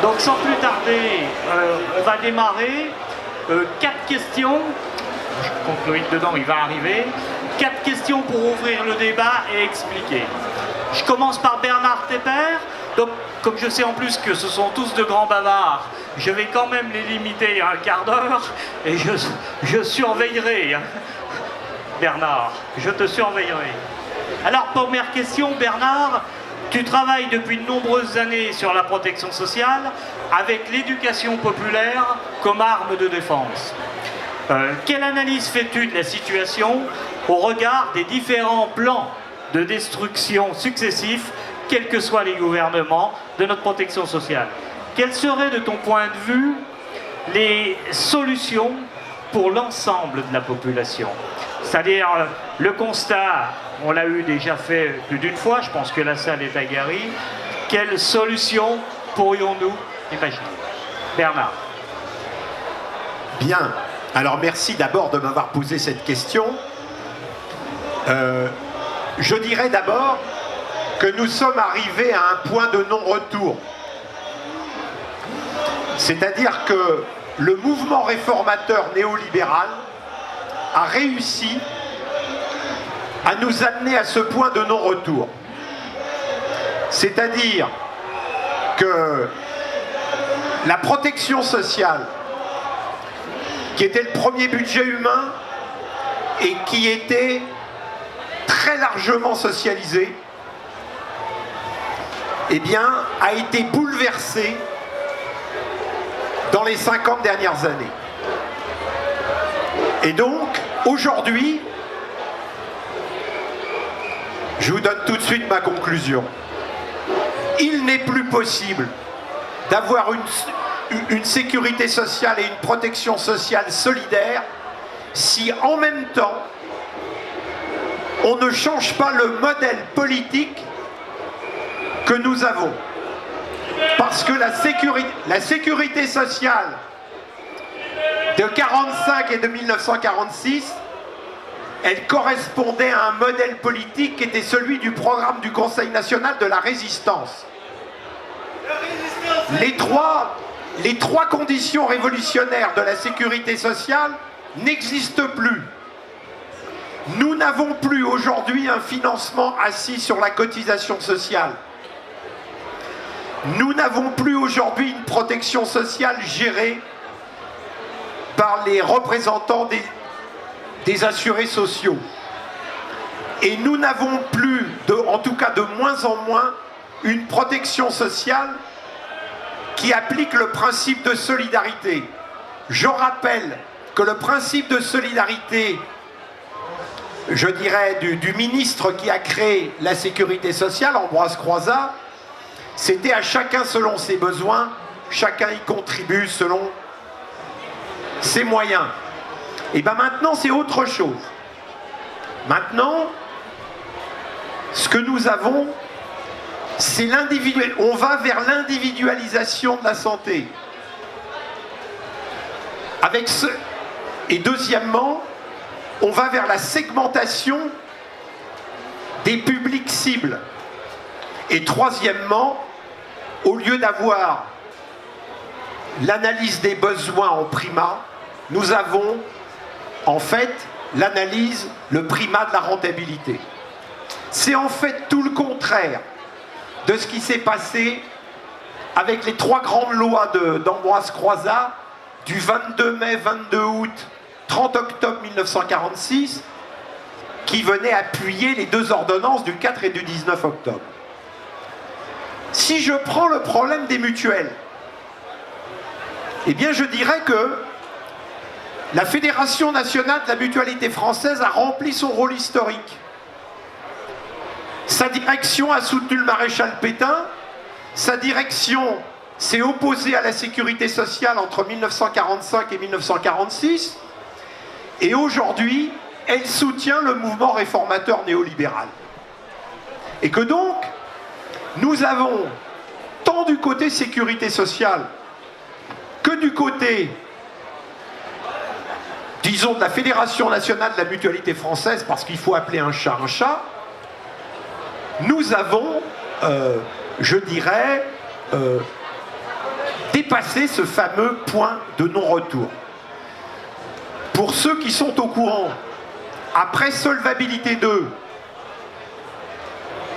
Donc sans plus tarder, on va démarrer. 4 questions. Je compte Loïc dedans, il va arriver. 4 questions pour ouvrir le débat et expliquer. Je commence par Bernard Tepper. Donc, comme je sais en plus que ce sont tous de grands bavards, je vais quand même les limiter à un quart d'heure et je surveillerai. Bernard, je te surveillerai. Alors, première question, Bernard, tu travailles depuis de nombreuses années sur la protection sociale avec l'éducation populaire comme arme de défense. Quelle analyse fais-tu de la situation au regard des différents plans de destruction successifs, quels que soient les gouvernements, de notre protection sociale? Quelles seraient, de ton point de vue, les solutions pour l'ensemble de la population? C'est-à-dire, le constat, on l'a eu déjà fait plus d'une fois, je pense que la salle est aguerrie. Quelles solutions pourrions-nous imaginer? Bernard. Bien. Alors, merci d'abord de m'avoir posé cette question. Je dirais d'abord que nous sommes arrivés à un point de non-retour. C'est-à-dire que le mouvement réformateur néolibéral a réussi à nous amener à ce point de non-retour. C'est-à-dire que la protection sociale, qui était le premier budget humain et qui était très largement socialisé, eh bien, a été bouleversée dans les 50 dernières années. Et donc, aujourd'hui, je vous donne tout de suite ma conclusion. Il n'est plus possible d'avoir une sécurité sociale et une protection sociale solidaire si en même temps on ne change pas le modèle politique que nous avons. Parce que la sécurité sociale de 1945 et de 1946, elle correspondait à un modèle politique qui était celui du programme du Conseil national de la résistance. Les trois conditions révolutionnaires de la sécurité sociale n'existent plus. Nous n'avons plus aujourd'hui un financement assis sur la cotisation sociale. Nous n'avons plus aujourd'hui une protection sociale gérée par les représentants des assurés sociaux. Et nous n'avons plus, en tout cas de moins en moins, une protection sociale qui applique le principe de solidarité. Je rappelle que le principe de solidarité, je dirais, du ministre qui a créé la sécurité sociale, Ambroise Croizat, c'était à chacun selon ses besoins, chacun y contribue selon ses moyens. Et bien maintenant, c'est autre chose. Maintenant, ce que nous avons, c'est l'individuel. On va vers l'individualisation de la santé. Et deuxièmement, on va vers la segmentation des publics cibles. Et troisièmement, au lieu d'avoir l'analyse des besoins en primat, nous avons en fait l'analyse, le primat de la rentabilité. C'est en fait tout le contraire de ce qui s'est passé avec les 3 grandes lois d'Ambroise Croizat du 22 mai, 22 août, 30 octobre 1946, qui venaient appuyer les 2 ordonnances du 4 et du 19 octobre. Si je prends le problème des mutuelles, eh bien je dirais que la Fédération nationale de la mutualité française a rempli son rôle historique. Sa direction a soutenu le maréchal Pétain, sa direction s'est opposée à la sécurité sociale entre 1945 et 1946, et aujourd'hui, elle soutient le mouvement réformateur néolibéral. Et que donc, nous avons, tant du côté sécurité sociale que du côté, disons, de la Fédération nationale de la mutualité française, parce qu'il faut appeler un chat, nous avons, je dirais, dépassé ce fameux point de non-retour. Pour ceux qui sont au courant, après Solvabilité 2,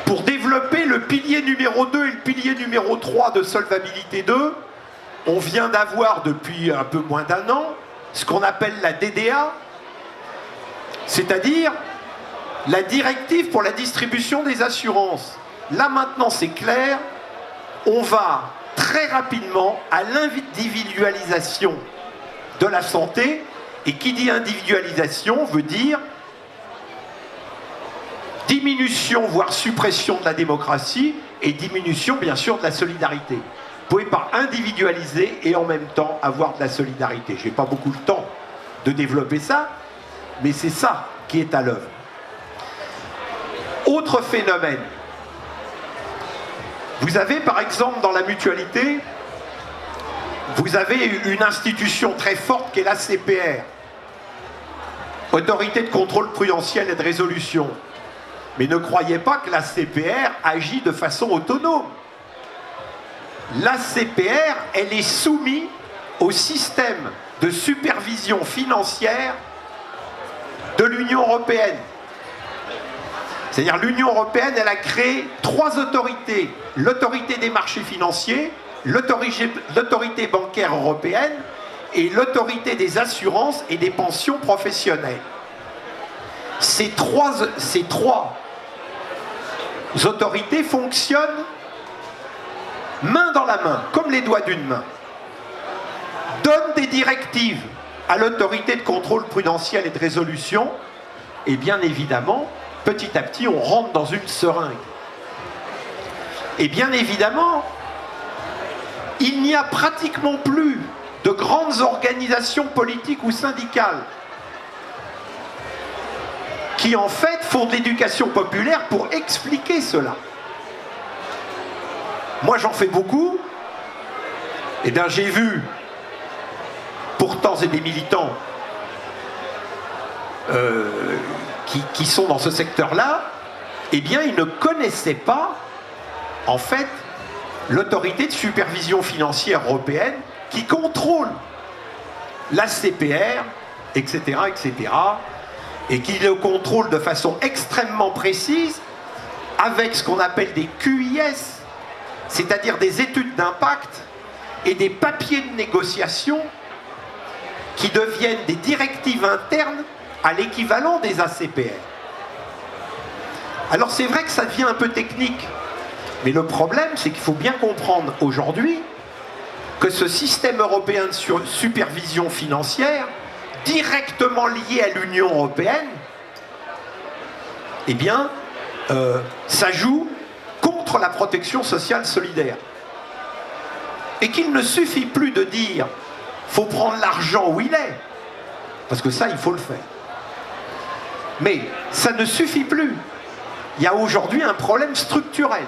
pour développer le pilier numéro 2 et le pilier numéro 3 de Solvabilité 2, on vient d'avoir depuis un peu moins d'un an ce qu'on appelle la DDA, c'est-à-dire la directive pour la distribution des assurances. Là maintenant c'est clair, on va très rapidement à l'individualisation de la santé, et qui dit individualisation veut dire diminution voire suppression de la démocratie et diminution bien sûr de la solidarité. Vous pouvez pas individualiser et en même temps avoir de la solidarité. J'ai pas beaucoup de temps de développer ça, mais c'est ça qui est à l'œuvre. Autre phénomène. Vous avez par exemple dans la mutualité, vous avez une institution très forte qui est l'ACPR, Autorité de contrôle prudentiel et de résolution. Mais ne croyez pas que l'ACPR agit de façon autonome. L'ACPR, elle est soumise au système de supervision financière de l'Union européenne. C'est-à-dire l'Union européenne, elle a créé 3 autorités. L'autorité des marchés financiers, l'autorité bancaire européenne et l'autorité des assurances et des pensions professionnelles. Ces trois autorités fonctionnent main dans la main, comme les doigts d'une main. Donnent des directives à l'autorité de contrôle prudentiel et de résolution, et bien évidemment, petit à petit, on rentre dans une seringue. Et bien évidemment, il n'y a pratiquement plus de grandes organisations politiques ou syndicales qui en fait font de l'éducation populaire pour expliquer cela. Moi j'en fais beaucoup, et bien j'ai vu, pourtant c'est des militants qui sont dans ce secteur-là, eh bien ils ne connaissaient pas en fait l'autorité de supervision financière européenne qui contrôle la CPR, etc., etc., et qui le contrôle de façon extrêmement précise avec ce qu'on appelle des QIS, c'est-à-dire des études d'impact et des papiers de négociation qui deviennent des directives internes à l'équivalent des ACPR. Alors c'est vrai que ça devient un peu technique, mais le problème c'est qu'il faut bien comprendre aujourd'hui que ce système européen de supervision financière, directement lié à l'Union européenne, eh bien, ça joue contre la protection sociale solidaire. Et qu'il ne suffit plus de dire « faut prendre l'argent où il est », parce que ça, il faut le faire. Mais ça ne suffit plus. Il y a aujourd'hui un problème structurel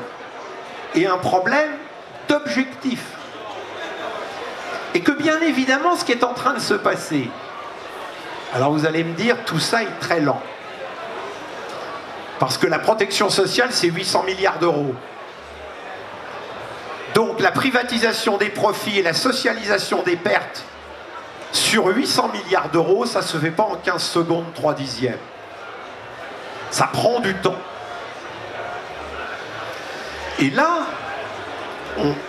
et un problème d'objectif. Et que bien évidemment, ce qui est en train de se passer, alors vous allez me dire, tout ça est très lent. Parce que la protection sociale, c'est 800 milliards d'euros. Donc la privatisation des profits et la socialisation des pertes sur 800 milliards d'euros, ça ne se fait pas en 15 secondes, 3/10. Ça prend du temps. Et là,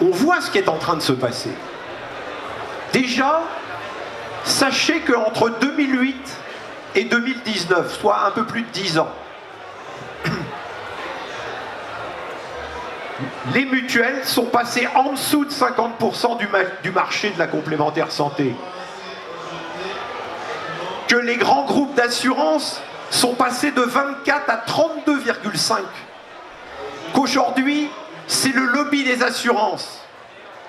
on voit ce qui est en train de se passer. Déjà, sachez qu'entre 2008 et 2019, soit un peu plus de 10 ans, les mutuelles sont passées en dessous de 50% du marché de la complémentaire santé. Que les grands groupes d'assurance sont passés de 24 à 32,5. Qu'aujourd'hui, c'est le lobby des assurances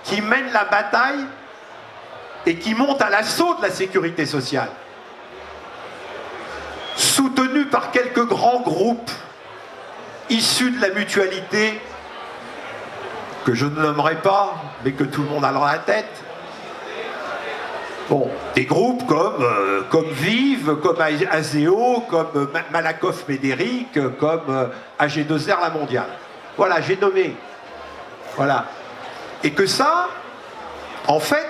qui mène la bataille et qui monte à l'assaut de la sécurité sociale, soutenu par quelques grands groupes issus de la mutualité, que je ne nommerai pas, mais que tout le monde a dans la tête, Bon, des groupes comme Vive, comme Azeo, comme Malakoff Médéric, comme AG2R La Mondiale. Voilà, j'ai nommé. Voilà. Et que ça, en fait,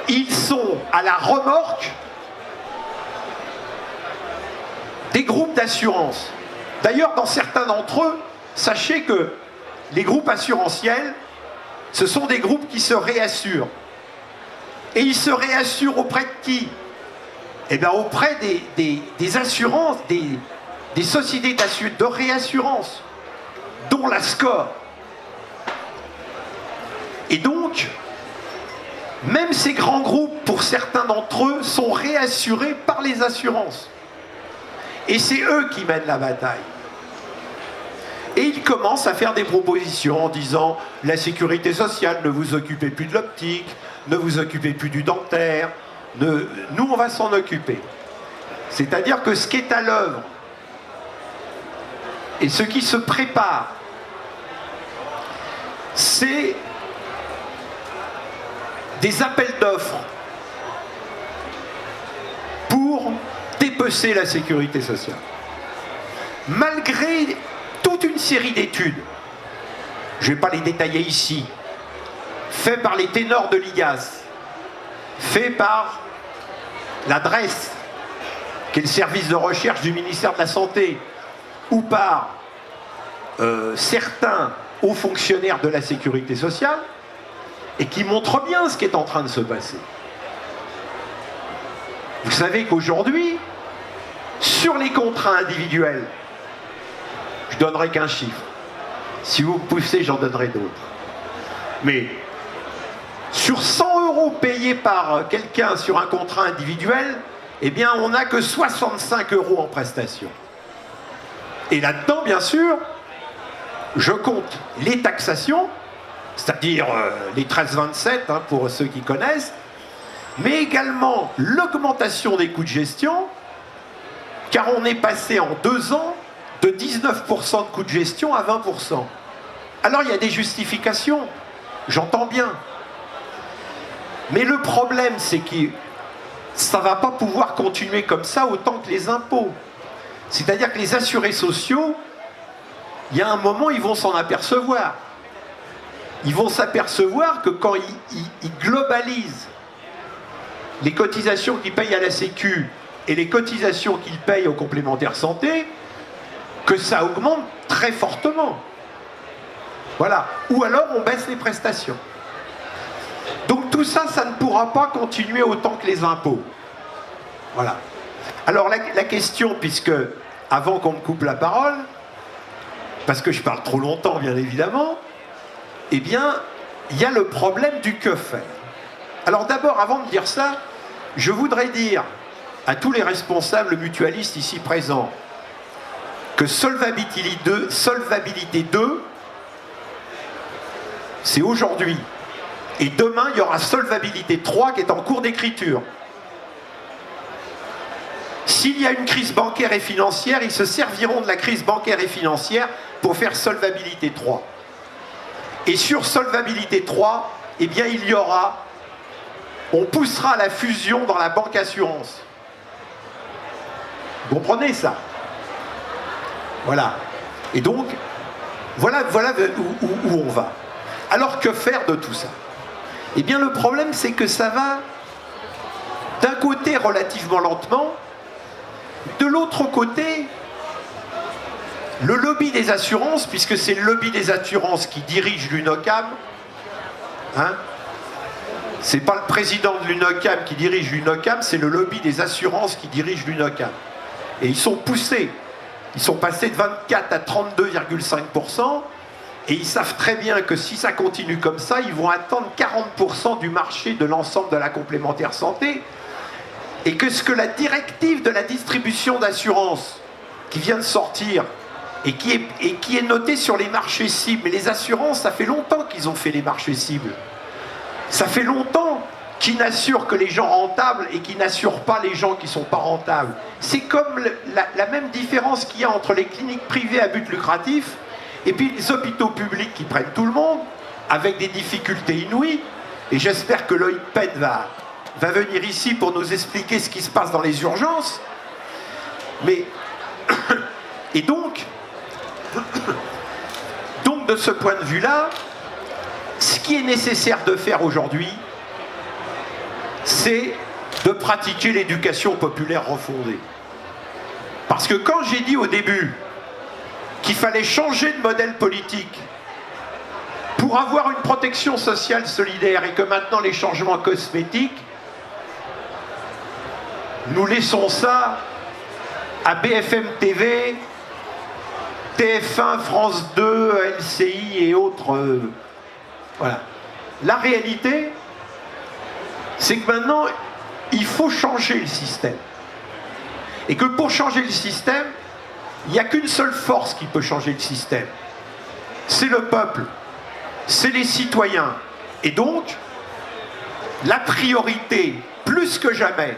ils sont à la remorque des groupes d'assurance. D'ailleurs, dans certains d'entre eux, sachez que les groupes assurantiels, ce sont des groupes qui se réassurent. Et ils se réassurent auprès de qui? Eh bien, auprès des assurances, des sociétés de réassurance, dont la SCOR. Et donc, même ces grands groupes, pour certains d'entre eux, sont réassurés par les assurances. Et c'est eux qui mènent la bataille. Et ils commencent à faire des propositions en disant « La sécurité sociale, ne vous occupez plus de l'optique, ne vous occupez plus du dentaire, nous, on va s'en occuper. » C'est-à-dire que ce qui est à l'œuvre et ce qui se prépare, c'est des appels d'offres pour dépecer la sécurité sociale. Malgré toute une série d'études, je ne vais pas les détailler ici, faites par les ténors de l'IGAS, faites par la DRES, qui est le service de recherche du ministère de la Santé, ou par certains hauts fonctionnaires de la sécurité sociale, et qui montrent bien ce qui est en train de se passer. Vous savez qu'aujourd'hui, sur les contrats individuels, je ne donnerai qu'un chiffre. Si vous me poussez, j'en donnerai d'autres. Mais sur 100 € payés par quelqu'un sur un contrat individuel, eh bien, on n'a que 65 € en prestation. Et là-dedans, bien sûr, je compte les taxations, c'est-à-dire les 13,27 pour ceux qui connaissent, mais également l'augmentation des coûts de gestion, car on est passé en 2 ans de 19% de coûts de gestion à 20%. Alors il y a des justifications, j'entends bien. Mais le problème, c'est que ça ne va pas pouvoir continuer comme ça autant que les impôts. C'est-à-dire que les assurés sociaux, il y a un moment, ils vont s'en apercevoir. Ils vont s'apercevoir que quand ils globalisent les cotisations qu'ils payent à la Sécu et les cotisations qu'ils payent aux complémentaires santé, que ça augmente très fortement. Voilà. Ou alors on baisse les prestations. Donc tout ça, ça ne pourra pas continuer autant que les impôts. Voilà. Alors la question, puisque, avant qu'on me coupe la parole, parce que je parle trop longtemps bien évidemment, eh bien, il y a le problème du que faire. Alors d'abord, avant de dire ça, je voudrais dire à tous les responsables mutualistes ici présents que Solvabilité 2, c'est aujourd'hui. Et demain, il y aura Solvabilité 3 qui est en cours d'écriture. S'il y a une crise bancaire et financière, ils se serviront de la crise bancaire et financière pour faire Solvabilité 3. Et sur Solvabilité 3, eh bien, il y aura, on poussera la fusion dans la banque assurance. Vous comprenez ça? Voilà. Et donc, voilà où on va. Alors, que faire de tout ça? Eh bien, le problème, c'est que ça va, d'un côté, relativement lentement, de l'autre côté, le lobby des assurances, puisque c'est le lobby des assurances qui dirige l'UNOCAM, hein, c'est pas le président de l'UNOCAM qui dirige l'UNOCAM, c'est le lobby des assurances qui dirige l'UNOCAM. Et ils sont poussés. Ils sont passés de 24 à 32,5%, et ils savent très bien que si ça continue comme ça, ils vont atteindre 40% du marché de l'ensemble de la complémentaire santé, et que ce que la directive de la distribution d'assurance qui vient de sortir, et qui est notée sur les marchés cibles, mais les assurances, ça fait longtemps qu'ils ont fait les marchés cibles. Ça fait longtemps qu'ils n'assurent que les gens rentables et qu'ils n'assurent pas les gens qui ne sont pas rentables. C'est comme la même différence qu'il y a entre les cliniques privées à but lucratif et puis les hôpitaux publics qui prennent tout le monde, avec des difficultés inouïes. Et j'espère que Loïc Penn va venir ici pour nous expliquer ce qui se passe dans les urgences. Mais, et donc de ce point de vue-là, ce qui est nécessaire de faire aujourd'hui, c'est de pratiquer l'éducation populaire refondée. Parce que quand j'ai dit au début qu'il fallait changer de modèle politique pour avoir une protection sociale solidaire et que maintenant les changements cosmétiques, nous laissons ça à BFM TV, TF1, France 2, LCI et autres. Voilà. La réalité, c'est que maintenant, il faut changer le système. Et que pour changer le système, il n'y a qu'une seule force qui peut changer le système. C'est le peuple, c'est les citoyens. Et donc, la priorité, plus que jamais,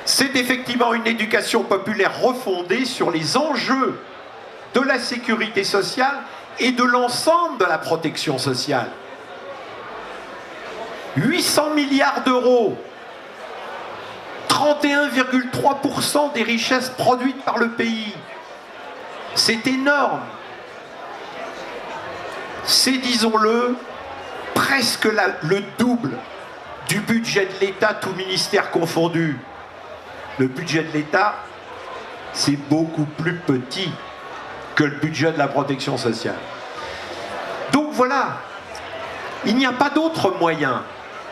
c'est effectivement une éducation populaire refondée sur les enjeux de la sécurité sociale et de l'ensemble de la protection sociale. 800 milliards d'euros, 31,3% des richesses produites par le pays. C'est énorme. C'est, disons-le, presque le double du budget de l'État, tout ministère confondu. Le budget de l'État, c'est beaucoup plus petit que le budget de la protection sociale. Donc voilà, il n'y a pas d'autre moyen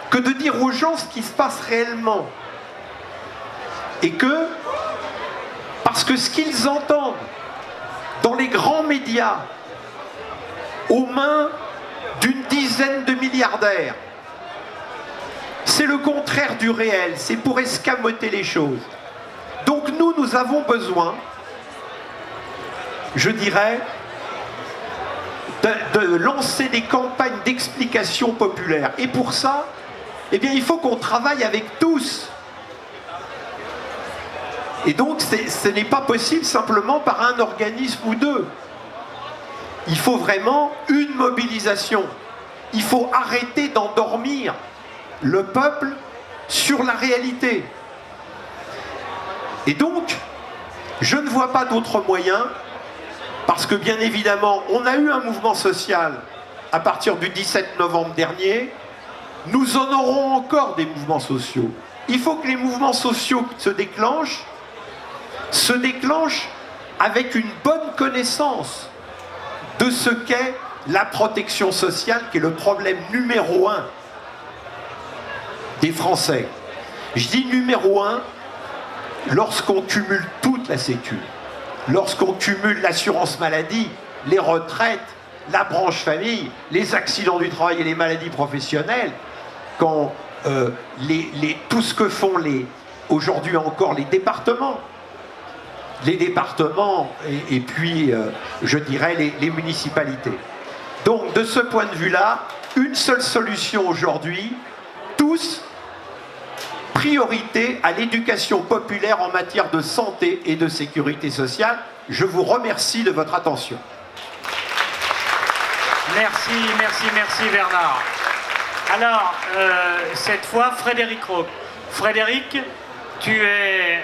que de dire aux gens ce qui se passe réellement. Et que, parce que ce qu'ils entendent dans les grands médias, aux mains d'une dizaine de milliardaires, c'est le contraire du réel, c'est pour escamoter les choses. Donc nous avons besoin, je dirais, de lancer des campagnes d'explication populaire. Et pour ça, eh bien, il faut qu'on travaille avec tous. Et donc, ce n'est pas possible simplement par un organisme ou deux. Il faut vraiment une mobilisation. Il faut arrêter d'endormir le peuple sur la réalité. Et donc, je ne vois pas d'autre moyen, parce que bien évidemment, on a eu un mouvement social à partir du 17 novembre dernier, nous en aurons encore des mouvements sociaux. Il faut que les mouvements sociaux se déclenchent avec une bonne connaissance de ce qu'est la protection sociale, qui est le problème numéro 1 des Français. Je dis numéro 1 lorsqu'on cumule toute la sécu, lorsqu'on cumule l'assurance maladie, les retraites, la branche famille, les accidents du travail et les maladies professionnelles, quand tout ce que font aujourd'hui encore les départements et puis, je dirais, les municipalités. Donc, de ce point de vue-là, une seule solution aujourd'hui, tous, priorité à l'éducation populaire en matière de santé et de sécurité sociale. Je vous remercie de votre attention. Merci Bernard. Alors, cette fois, Frédéric Rauque. Frédéric, tu es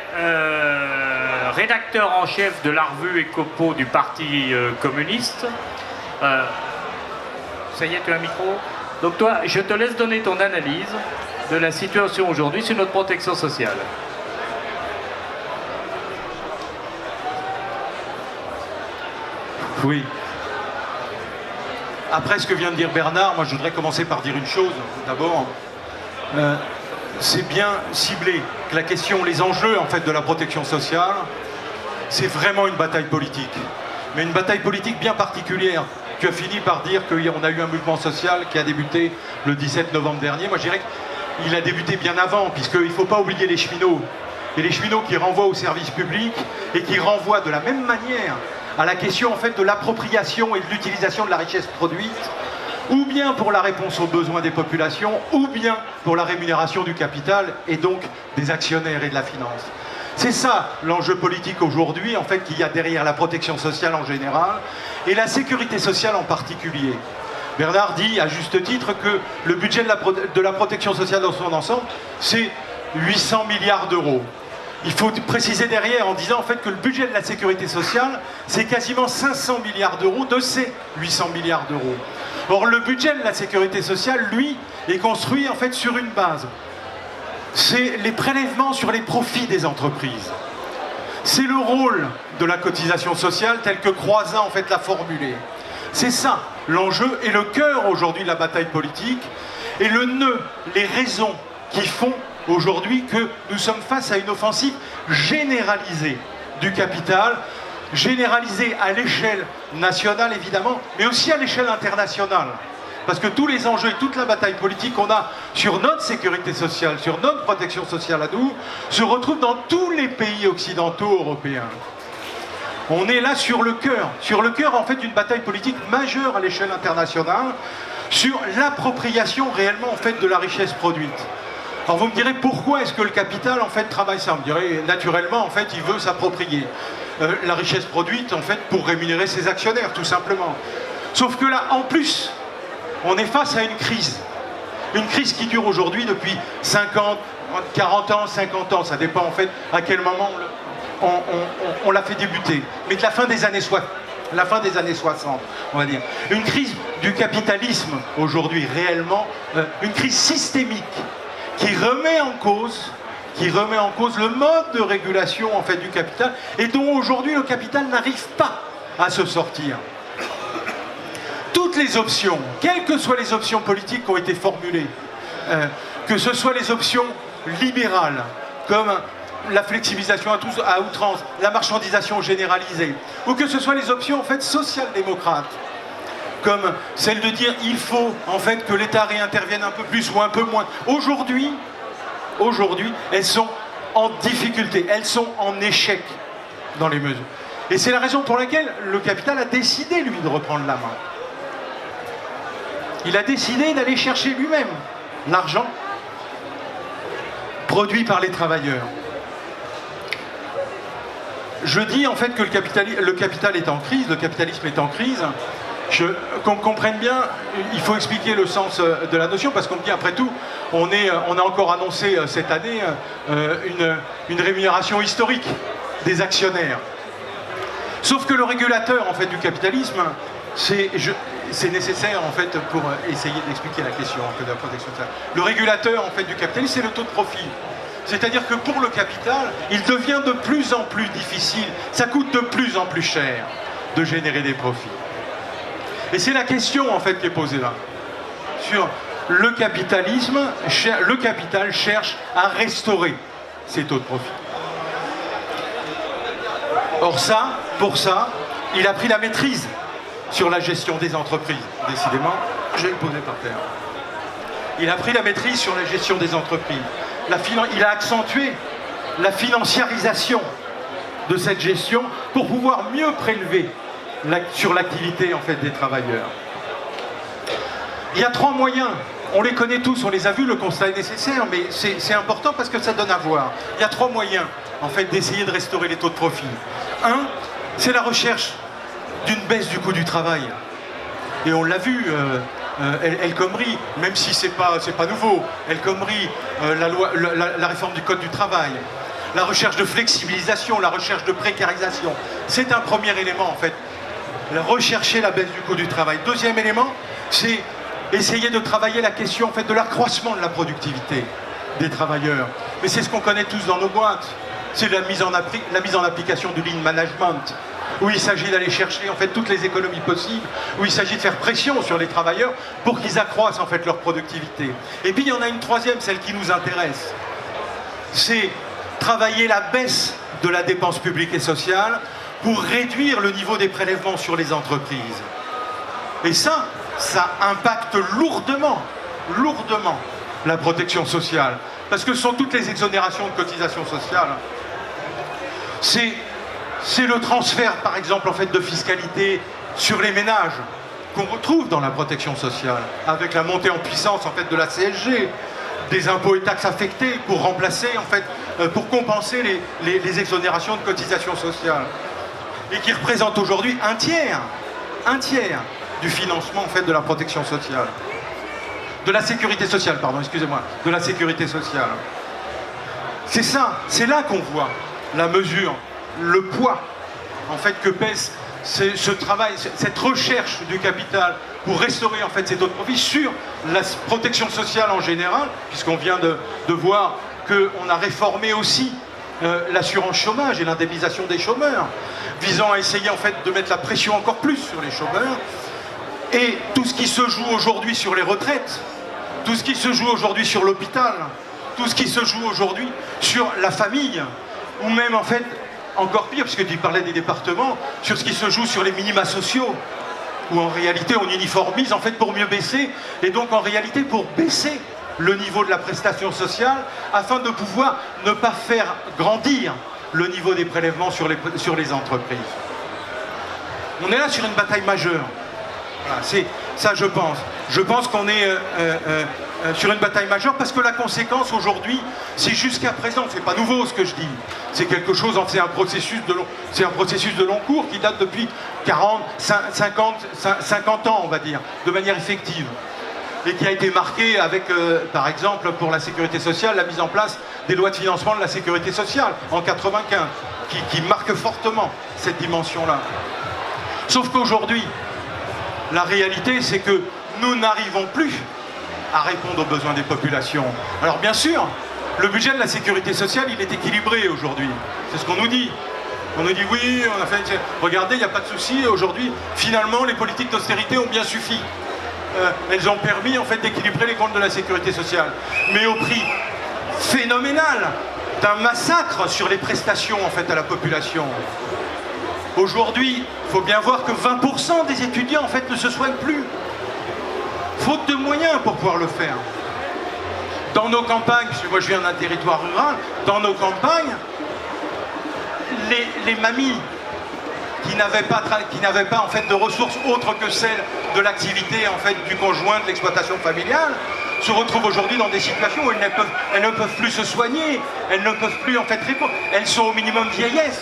rédacteur en chef de la revue Ecopo du Parti communiste. Ça y est, tu as un micro. Donc toi, je te laisse donner ton analyse de la situation aujourd'hui sur notre protection sociale. Oui. Après ce que vient de dire Bernard, moi je voudrais commencer par dire une chose. D'abord, c'est bien ciblé que la question, les enjeux en fait de la protection sociale, c'est vraiment une bataille politique. Mais une bataille politique bien particulière. Tu as fini par dire qu'on a eu un mouvement social qui a débuté le 17 novembre dernier. Moi je dirais qu'il a débuté bien avant, puisqu'il ne faut pas oublier les cheminots. Et les cheminots qui renvoient au service public et qui renvoient de la même manière à la question en fait de l'appropriation et de l'utilisation de la richesse produite, ou bien pour la réponse aux besoins des populations, ou bien pour la rémunération du capital et donc des actionnaires et de la finance. C'est ça l'enjeu politique aujourd'hui, en fait, qu'il y a derrière la protection sociale en général et la sécurité sociale en particulier. Bernard dit à juste titre que le budget de la protection sociale dans son ensemble, c'est 800 milliards d'euros. Il faut préciser derrière en disant en fait que le budget de la sécurité sociale, c'est quasiment 500 milliards d'euros de ces 800 milliards d'euros. Or, le budget de la sécurité sociale, lui, est construit en fait sur une base. C'est les prélèvements sur les profits des entreprises. C'est le rôle de la cotisation sociale tel que Croizat en fait l'a formulé. C'est ça l'enjeu et le cœur aujourd'hui de la bataille politique et le nœud, les raisons qui font aujourd'hui que nous sommes face à une offensive généralisée du capital, généralisée à l'échelle nationale évidemment, mais aussi à l'échelle internationale. Parce que tous les enjeux et toute la bataille politique qu'on a sur notre sécurité sociale, sur notre protection sociale à nous, se retrouvent dans tous les pays occidentaux européens. On est là sur le cœur en fait d'une bataille politique majeure à l'échelle internationale, sur l'appropriation réellement en fait de la richesse produite. Alors vous me direz pourquoi est-ce que le capital en fait travaille ça? Vous me direz naturellement en fait il veut s'approprier la richesse produite en fait pour rémunérer ses actionnaires tout simplement. Sauf que là en plus on est face à une crise qui dure aujourd'hui depuis 50, 40 ans, 50 ans, ça dépend en fait à quel moment on l'a fait débuter, mais de la fin des années 60. La fin des années 60, on va dire. Une crise du capitalisme aujourd'hui, réellement, une crise systémique qui remet en cause le mode de régulation en fait du capital et dont aujourd'hui le capital n'arrive pas à se sortir. Toutes les options, quelles que soient les options politiques qui ont été formulées, que ce soit les options libérales, comme la flexibilisation à outrance, la marchandisation généralisée, ou que ce soit les options en fait social-démocrates, comme celle de dire il faut en fait que l'État réintervienne un peu plus ou un peu moins. Aujourd'hui, elles sont en difficulté, elles sont en échec dans les mesures. Et c'est la raison pour laquelle le capital a décidé, lui, de reprendre la main. Il a décidé d'aller chercher lui-même l'argent produit par les travailleurs. Je dis en fait que le capital est en crise, le capitalisme est en crise. Qu'on comprenne bien, il faut expliquer le sens de la notion, parce qu'on me dit après tout, on a encore annoncé cette année une rémunération historique des actionnaires. Sauf que le régulateur en fait du capitalisme, c'est nécessaire en fait pour essayer d'expliquer la question de la protection sociale. Le régulateur en fait du capitalisme, c'est le taux de profit. C'est-à-dire que pour le capital, il devient de plus en plus difficile, ça coûte de plus en plus cher de générer des profits. Et c'est la question en fait qui est posée là. Sur le capitalisme, le capital cherche à restaurer ces taux de profit. Or ça, pour ça, il a pris la maîtrise sur la gestion des entreprises. Décidément, je vais le poser par terre. Il a pris la maîtrise sur la gestion des entreprises. Il a accentué la financiarisation de cette gestion pour pouvoir mieux prélever sur l'activité en fait des travailleurs. Il y a 3 moyens, on les connaît tous, on les a vus, le constat est nécessaire, mais c'est important parce que ça donne à voir. Il y a 3 moyens en fait d'essayer de restaurer les taux de profit. Un, c'est la recherche d'une baisse du coût du travail. Et on l'a vu, El Khomri, même si c'est pas nouveau, El Khomri, la réforme du code du travail, la recherche de flexibilisation, la recherche de précarisation, c'est un premier élément en fait. Rechercher la baisse du coût du travail. Deuxième élément, c'est essayer de travailler la question en fait, de l'accroissement de la productivité des travailleurs. Mais c'est ce qu'on connaît tous dans nos boîtes. C'est la mise en application du lean management, où il s'agit d'aller chercher en fait, toutes les économies possibles, où il s'agit de faire pression sur les travailleurs pour qu'ils accroissent en fait, leur productivité. Et puis il y en a une troisième, celle qui nous intéresse. C'est travailler la baisse de la dépense publique et sociale pour réduire le niveau des prélèvements sur les entreprises. Et ça impacte lourdement la protection sociale. Parce que ce sont toutes les exonérations de cotisations sociales. C'est le transfert, par exemple, en fait, de fiscalité sur les ménages qu'on retrouve dans la protection sociale, avec la montée en puissance en fait, de la CSG, des impôts et taxes affectés pour remplacer, en fait, pour compenser les exonérations de cotisations sociales. Et qui représente aujourd'hui un tiers du financement en fait de la protection sociale. De la sécurité sociale, pardon, excusez-moi, de la sécurité sociale. C'est ça, c'est là qu'on voit la mesure, le poids en fait que pèse ce travail, cette recherche du capital pour restaurer en fait ces taux de profit sur la protection sociale en général, puisqu'on vient de voir qu'on a réformé aussi l'assurance chômage et l'indemnisation des chômeurs, visant à essayer en fait de mettre la pression encore plus sur les chômeurs. Et tout ce qui se joue aujourd'hui sur les retraites, tout ce qui se joue aujourd'hui sur l'hôpital, tout ce qui se joue aujourd'hui sur la famille, ou même en fait, encore pire, puisque tu parlais des départements, sur ce qui se joue sur les minima sociaux, où en réalité on uniformise en fait pour mieux baisser, et donc en réalité pour baisser le niveau de la prestation sociale, afin de pouvoir ne pas faire grandir le niveau des prélèvements sur les entreprises. On est là sur une bataille majeure. Voilà, c'est ça, je pense. Je pense qu'on est sur une bataille majeure parce que la conséquence aujourd'hui, c'est jusqu'à présent, c'est pas nouveau ce que je dis, c'est quelque chose, c'est un processus de long cours qui date depuis 40, 50 ans, on va dire, de manière effective, et qui a été marqué avec, par exemple, pour la sécurité sociale, la mise en place des lois de financement de la sécurité sociale en 95, qui marque fortement cette dimension-là. Sauf qu'aujourd'hui, la réalité, c'est que nous n'arrivons plus à répondre aux besoins des populations. Alors bien sûr, le budget de la sécurité sociale, il est équilibré aujourd'hui. C'est ce qu'on nous dit. On nous dit oui, on a fait... Regardez, il n'y a pas de souci. Aujourd'hui, finalement, les politiques d'austérité ont bien suffi. Elles ont permis en fait d'équilibrer les comptes de la sécurité sociale. Mais au prix phénoménal d'un massacre sur les prestations en fait à la population. Aujourd'hui, il faut bien voir que 20% des étudiants en fait ne se soignent plus. Faute de moyens pour pouvoir le faire. Dans nos campagnes, parce que moi je viens d'un territoire rural, dans nos campagnes, les mamies qui n'avaient pas en fait de ressources autres que celles de l'activité en fait du conjoint de l'exploitation familiale se retrouvent aujourd'hui dans des situations où elles ne peuvent plus se soigner, elles ne peuvent plus en fait répondre, elles sont au minimum vieillesse.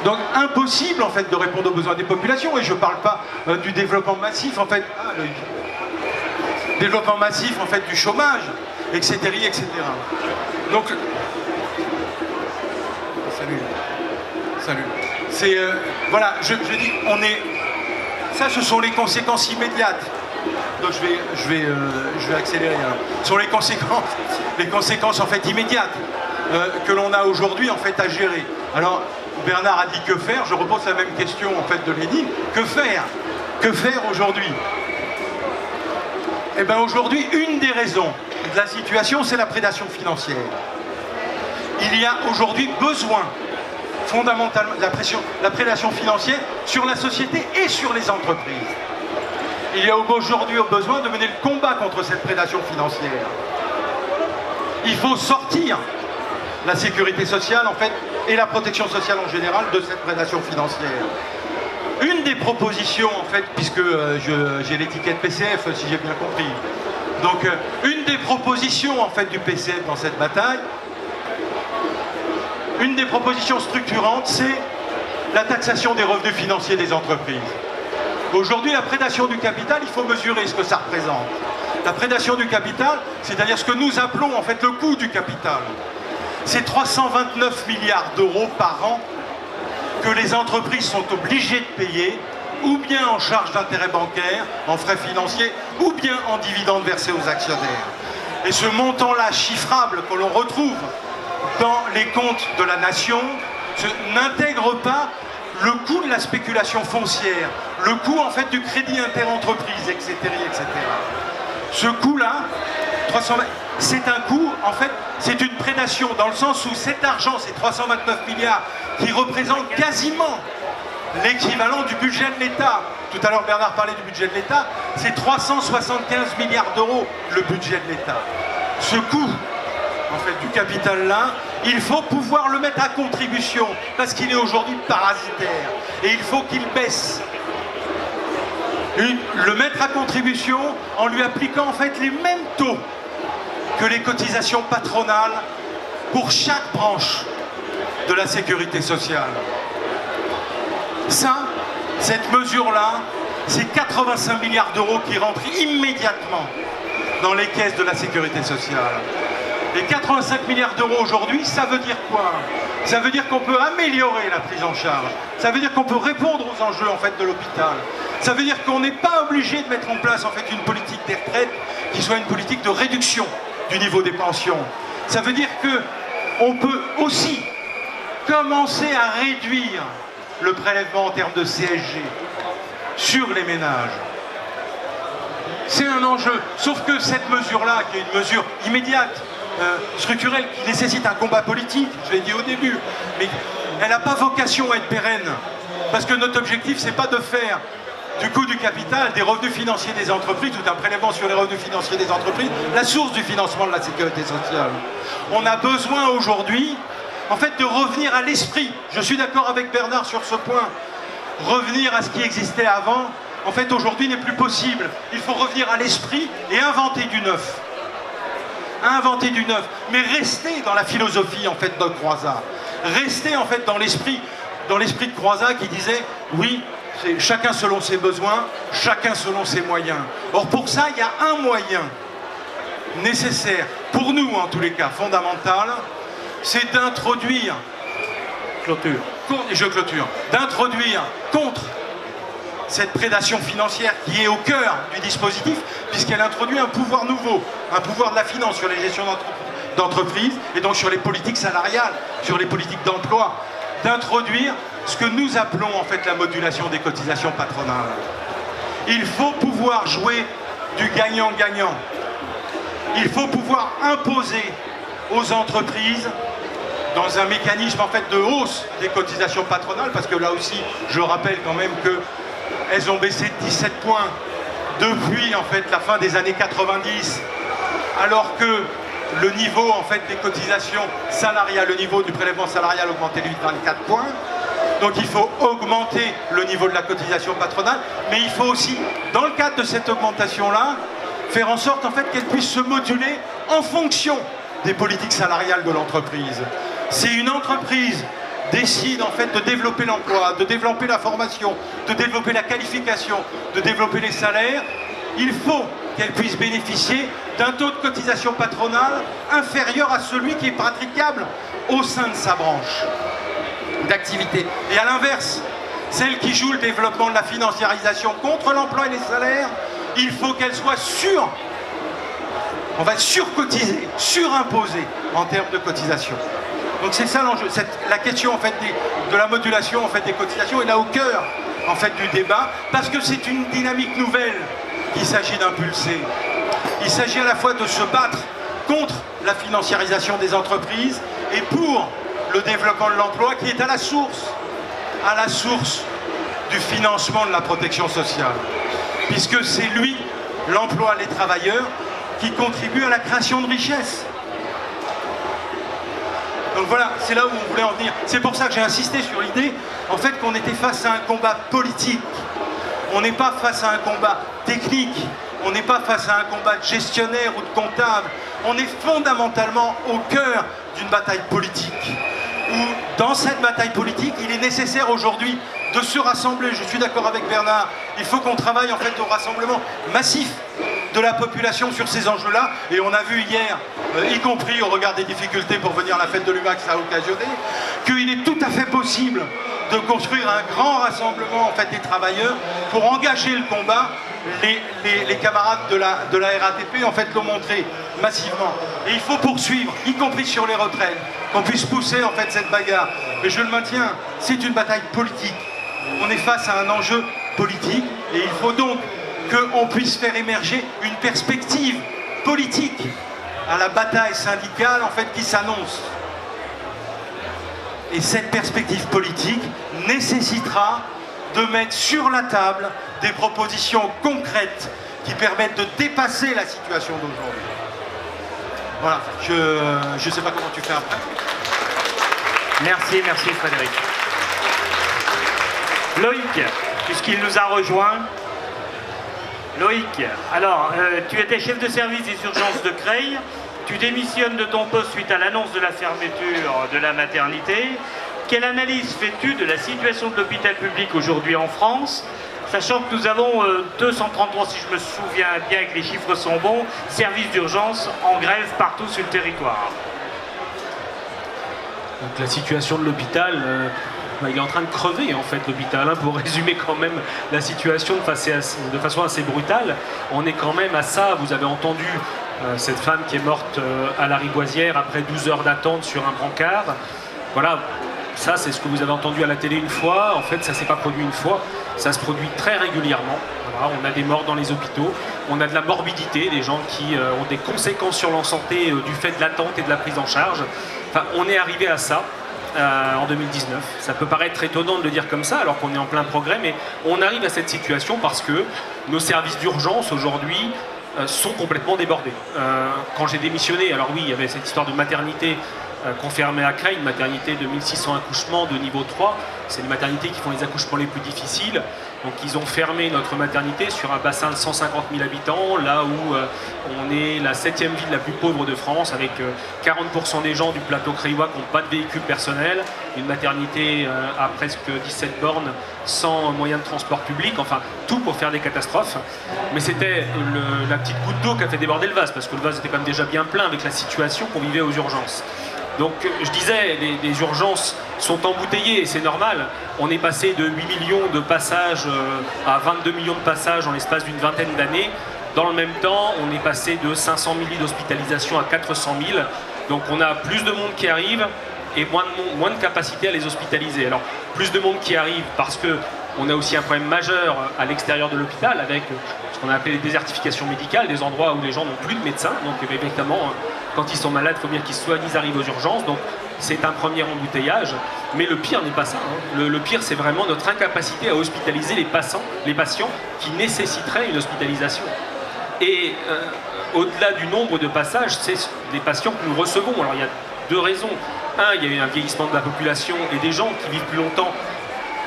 Donc impossible en fait de répondre aux besoins des populations, et je ne parle pas du développement massif en fait, développement massif en fait du chômage, etc. etc. Donc salut. C'est voilà, je dis, on est, ça ce sont les conséquences immédiates. Donc je vais accélérer. Alors. Ce sont les conséquences en fait immédiates que l'on a aujourd'hui en fait à gérer. Alors Bernard a dit que faire, je repose la même question en fait de Lénine. Que faire? Que faire aujourd'hui? Eh bien aujourd'hui, une des raisons de la situation, c'est la prédation financière. Il y a aujourd'hui besoin fondamentalement de la prédation financière sur la société et sur les entreprises. Il y a aujourd'hui besoin de mener le combat contre cette prédation financière. Il faut sortir la sécurité sociale en fait et la protection sociale en général de cette prédation financière. Une des propositions en fait, puisque j'ai l'étiquette PCF si j'ai bien compris, donc une des propositions en fait du PCF dans cette bataille, une des propositions structurantes, c'est la taxation des revenus financiers des entreprises. Aujourd'hui, la prédation du capital, il faut mesurer ce que ça représente. La prédation du capital, c'est-à-dire ce que nous appelons en fait le coût du capital. C'est 329 milliards d'euros par an que les entreprises sont obligées de payer, ou bien en charges d'intérêts bancaires, en frais financiers, ou bien en dividendes versés aux actionnaires. Et ce montant-là chiffrable que l'on retrouve dans les comptes de la nation n'intègre pas le coût de la spéculation foncière, le coût en fait du crédit interentreprise, etc., etc. Ce coût-là, c'est un coût, en fait, c'est une prédation dans le sens où cet argent, ces 329 milliards, qui représentent quasiment l'équivalent du budget de l'État. Tout à l'heure, Bernard parlait du budget de l'État, c'est 375 milliards d'euros le budget de l'État. Ce coût, en fait, du capital-là, il faut pouvoir le mettre à contribution parce qu'il est aujourd'hui parasitaire et il faut qu'il baisse. Le mettre à contribution en lui appliquant en fait les mêmes taux que les cotisations patronales pour chaque branche de la sécurité sociale. Ça, Cette mesure-là, c'est 85 milliards d'euros qui rentrent immédiatement dans les caisses de la sécurité sociale. Et 85 milliards d'euros aujourd'hui, ça veut dire quoi? Ça veut dire qu'on peut améliorer la prise en charge. Ça veut dire qu'on peut répondre aux enjeux en fait de l'hôpital. Ça veut dire qu'on n'est pas obligé de mettre en place en fait une politique des retraites qui soit une politique de réduction du niveau des pensions. Ça veut dire qu'on peut aussi commencer à réduire le prélèvement en termes de CSG sur les ménages. C'est un enjeu, sauf que cette mesure-là, qui est une mesure immédiate, structurelle, qui nécessite un combat politique, je l'ai dit au début, mais elle n'a pas vocation à être pérenne, parce que notre objectif, c'est pas de faire du coût du capital, des revenus financiers des entreprises, ou d'un prélèvement sur les revenus financiers des entreprises, la source du financement de la sécurité sociale. On a besoin aujourd'hui, en fait, de revenir à l'esprit. Je suis d'accord avec Bernard sur ce point. Revenir à ce qui existait avant, en fait, aujourd'hui n'est plus possible. Il faut revenir à l'esprit et inventer du neuf. Inventer du neuf, mais rester dans la philosophie, en fait, de Croizat. Rester, en fait, dans l'esprit de Croizat qui disait, oui, c'est chacun selon ses besoins, chacun selon ses moyens. Or, pour ça, il y a un moyen nécessaire, pour nous, en tous les cas, fondamental, c'est d'introduire, d'introduire contre cette prédation financière qui est au cœur du dispositif, puisqu'elle introduit un pouvoir nouveau, un pouvoir de la finance sur les gestions d'entreprise et donc sur les politiques salariales, sur les politiques d'emploi, d'introduire ce que nous appelons en fait la modulation des cotisations patronales. Il faut pouvoir jouer du gagnant-gagnant. Il faut pouvoir imposer aux entreprises dans un mécanisme en fait de hausse des cotisations patronales, parce que là aussi, je rappelle quand même qu'elles ont baissé de 17 points depuis en fait la fin des années 90, alors que le niveau en fait des cotisations salariales, le niveau du prélèvement salarial augmentait de 24 points. Donc il faut augmenter le niveau de la cotisation patronale, mais il faut aussi, dans le cadre de cette augmentation-là, faire en sorte en fait qu'elle puisse se moduler en fonction des politiques salariales de l'entreprise. Si une entreprise décide en fait de développer l'emploi, de développer la formation, de développer la qualification, de développer les salaires, il faut qu'elle puisse bénéficier d'un taux de cotisation patronale inférieur à celui qui est praticable au sein de sa branche d'activité. Et à l'inverse, celle qui joue le développement de la financiarisation contre l'emploi et les salaires, il faut qu'elle soit on va surcotiser, surimposer en termes de cotisation. Donc c'est ça l'enjeu. La question en fait de la modulation en fait des cotisations est là au cœur en fait du débat, parce que c'est une dynamique nouvelle qu'il s'agit d'impulser. Il s'agit à la fois de se battre contre la financiarisation des entreprises et pour le développement de l'emploi qui est à la source du financement de la protection sociale. Puisque c'est lui, l'emploi, les travailleurs, qui contribue à la création de richesses. Donc voilà, c'est là où on voulait en venir. C'est pour ça que j'ai insisté sur l'idée, en fait, qu'on était face à un combat politique. On n'est pas face à un combat technique. On n'est pas face à un combat de gestionnaire ou de comptable. On est fondamentalement au cœur d'une bataille politique. Où, dans cette bataille politique, il est nécessaire aujourd'hui de se rassembler. Je suis d'accord avec Bernard. Il faut qu'on travaille en fait au rassemblement massif de la population sur ces enjeux-là. Et on a vu hier, y compris au regard des difficultés pour venir à la fête de l'UMA que ça a occasionné, qu'il est tout à fait possible de construire un grand rassemblement en fait, des travailleurs pour engager le combat. Les camarades de la RATP en fait l'ont montré massivement. Et il faut poursuivre, y compris sur les retraites, qu'on puisse pousser en fait cette bagarre. Mais je le maintiens, c'est une bataille politique. On est face à un enjeu politique et il faut donc qu'on puisse faire émerger une perspective politique à la bataille syndicale en fait qui s'annonce. Et cette perspective politique nécessitera de mettre sur la table des propositions concrètes qui permettent de dépasser la situation d'aujourd'hui. Voilà, je ne sais pas comment tu fais après. Merci Frédéric. Loïc, puisqu'il nous a rejoint. Loïc, alors, tu étais chef de service des urgences de Creil, tu démissionnes de ton poste suite à l'annonce de la fermeture de la maternité, quelle analyse fais-tu de la situation de l'hôpital public aujourd'hui en France, sachant que nous avons 233, si je me souviens bien que les chiffres sont bons, services d'urgence en grève partout sur le territoire? Donc la situation de l'hôpital, il est en train de crever en fait l'hôpital, pour résumer quand même la situation de façon assez brutale. On est quand même à ça, vous avez entendu cette femme qui est morte à la Riboisière après 12 heures d'attente sur un brancard. Voilà, ça c'est ce que vous avez entendu à la télé une fois, en fait ça s'est pas produit une fois, ça se produit très régulièrement. Voilà, on a des morts dans les hôpitaux, on a de la morbidité, des gens qui ont des conséquences sur leur santé du fait de l'attente et de la prise en charge. Enfin, on est arrivé à ça en 2019. Ça peut paraître étonnant de le dire comme ça alors qu'on est en plein progrès, mais on arrive à cette situation parce que nos services d'urgence aujourd'hui sont complètement débordés. Quand j'ai démissionné, alors oui, il y avait cette histoire de maternité qu'on fermait à Creil, une maternité de 1600 accouchements de niveau 3. C'est les maternités qui font les accouchements les plus difficiles. Donc ils ont fermé notre maternité sur un bassin de 150 000 habitants, là où on est la 7e ville la plus pauvre de France, avec 40% des gens du plateau creillois qui n'ont pas de véhicule personnel, une maternité à presque 17 bornes, sans moyens de transport public, enfin tout pour faire des catastrophes. Mais c'était la petite goutte d'eau qui a fait déborder le vase, parce que le vase était quand même déjà bien plein avec la situation qu'on vivait aux urgences. Donc je disais, les urgences sont embouteillées et c'est normal. On est passé de 8 millions de passages à 22 millions de passages en l'espace d'une vingtaine d'années. Dans le même temps, on est passé de 500 000 lits d'hospitalisation à 400 000. Donc on a plus de monde qui arrive et moins de capacité à les hospitaliser. Alors plus de monde qui arrive parce que on a aussi un problème majeur à l'extérieur de l'hôpital avec ce qu'on a appelé les désertifications médicales, des endroits où les gens n'ont plus de médecins. Donc évidemment, quand ils sont malades, il faut bien qu'ils soient, ils arrivent aux urgences. Donc c'est un premier embouteillage. Mais le pire n'est pas ça. Le pire, c'est vraiment notre incapacité à hospitaliser les patients qui nécessiteraient une hospitalisation. Et au-delà du nombre de passages, c'est les patients que nous recevons. Alors il y a deux raisons. Un, il y a eu un vieillissement de la population et des gens qui vivent plus longtemps.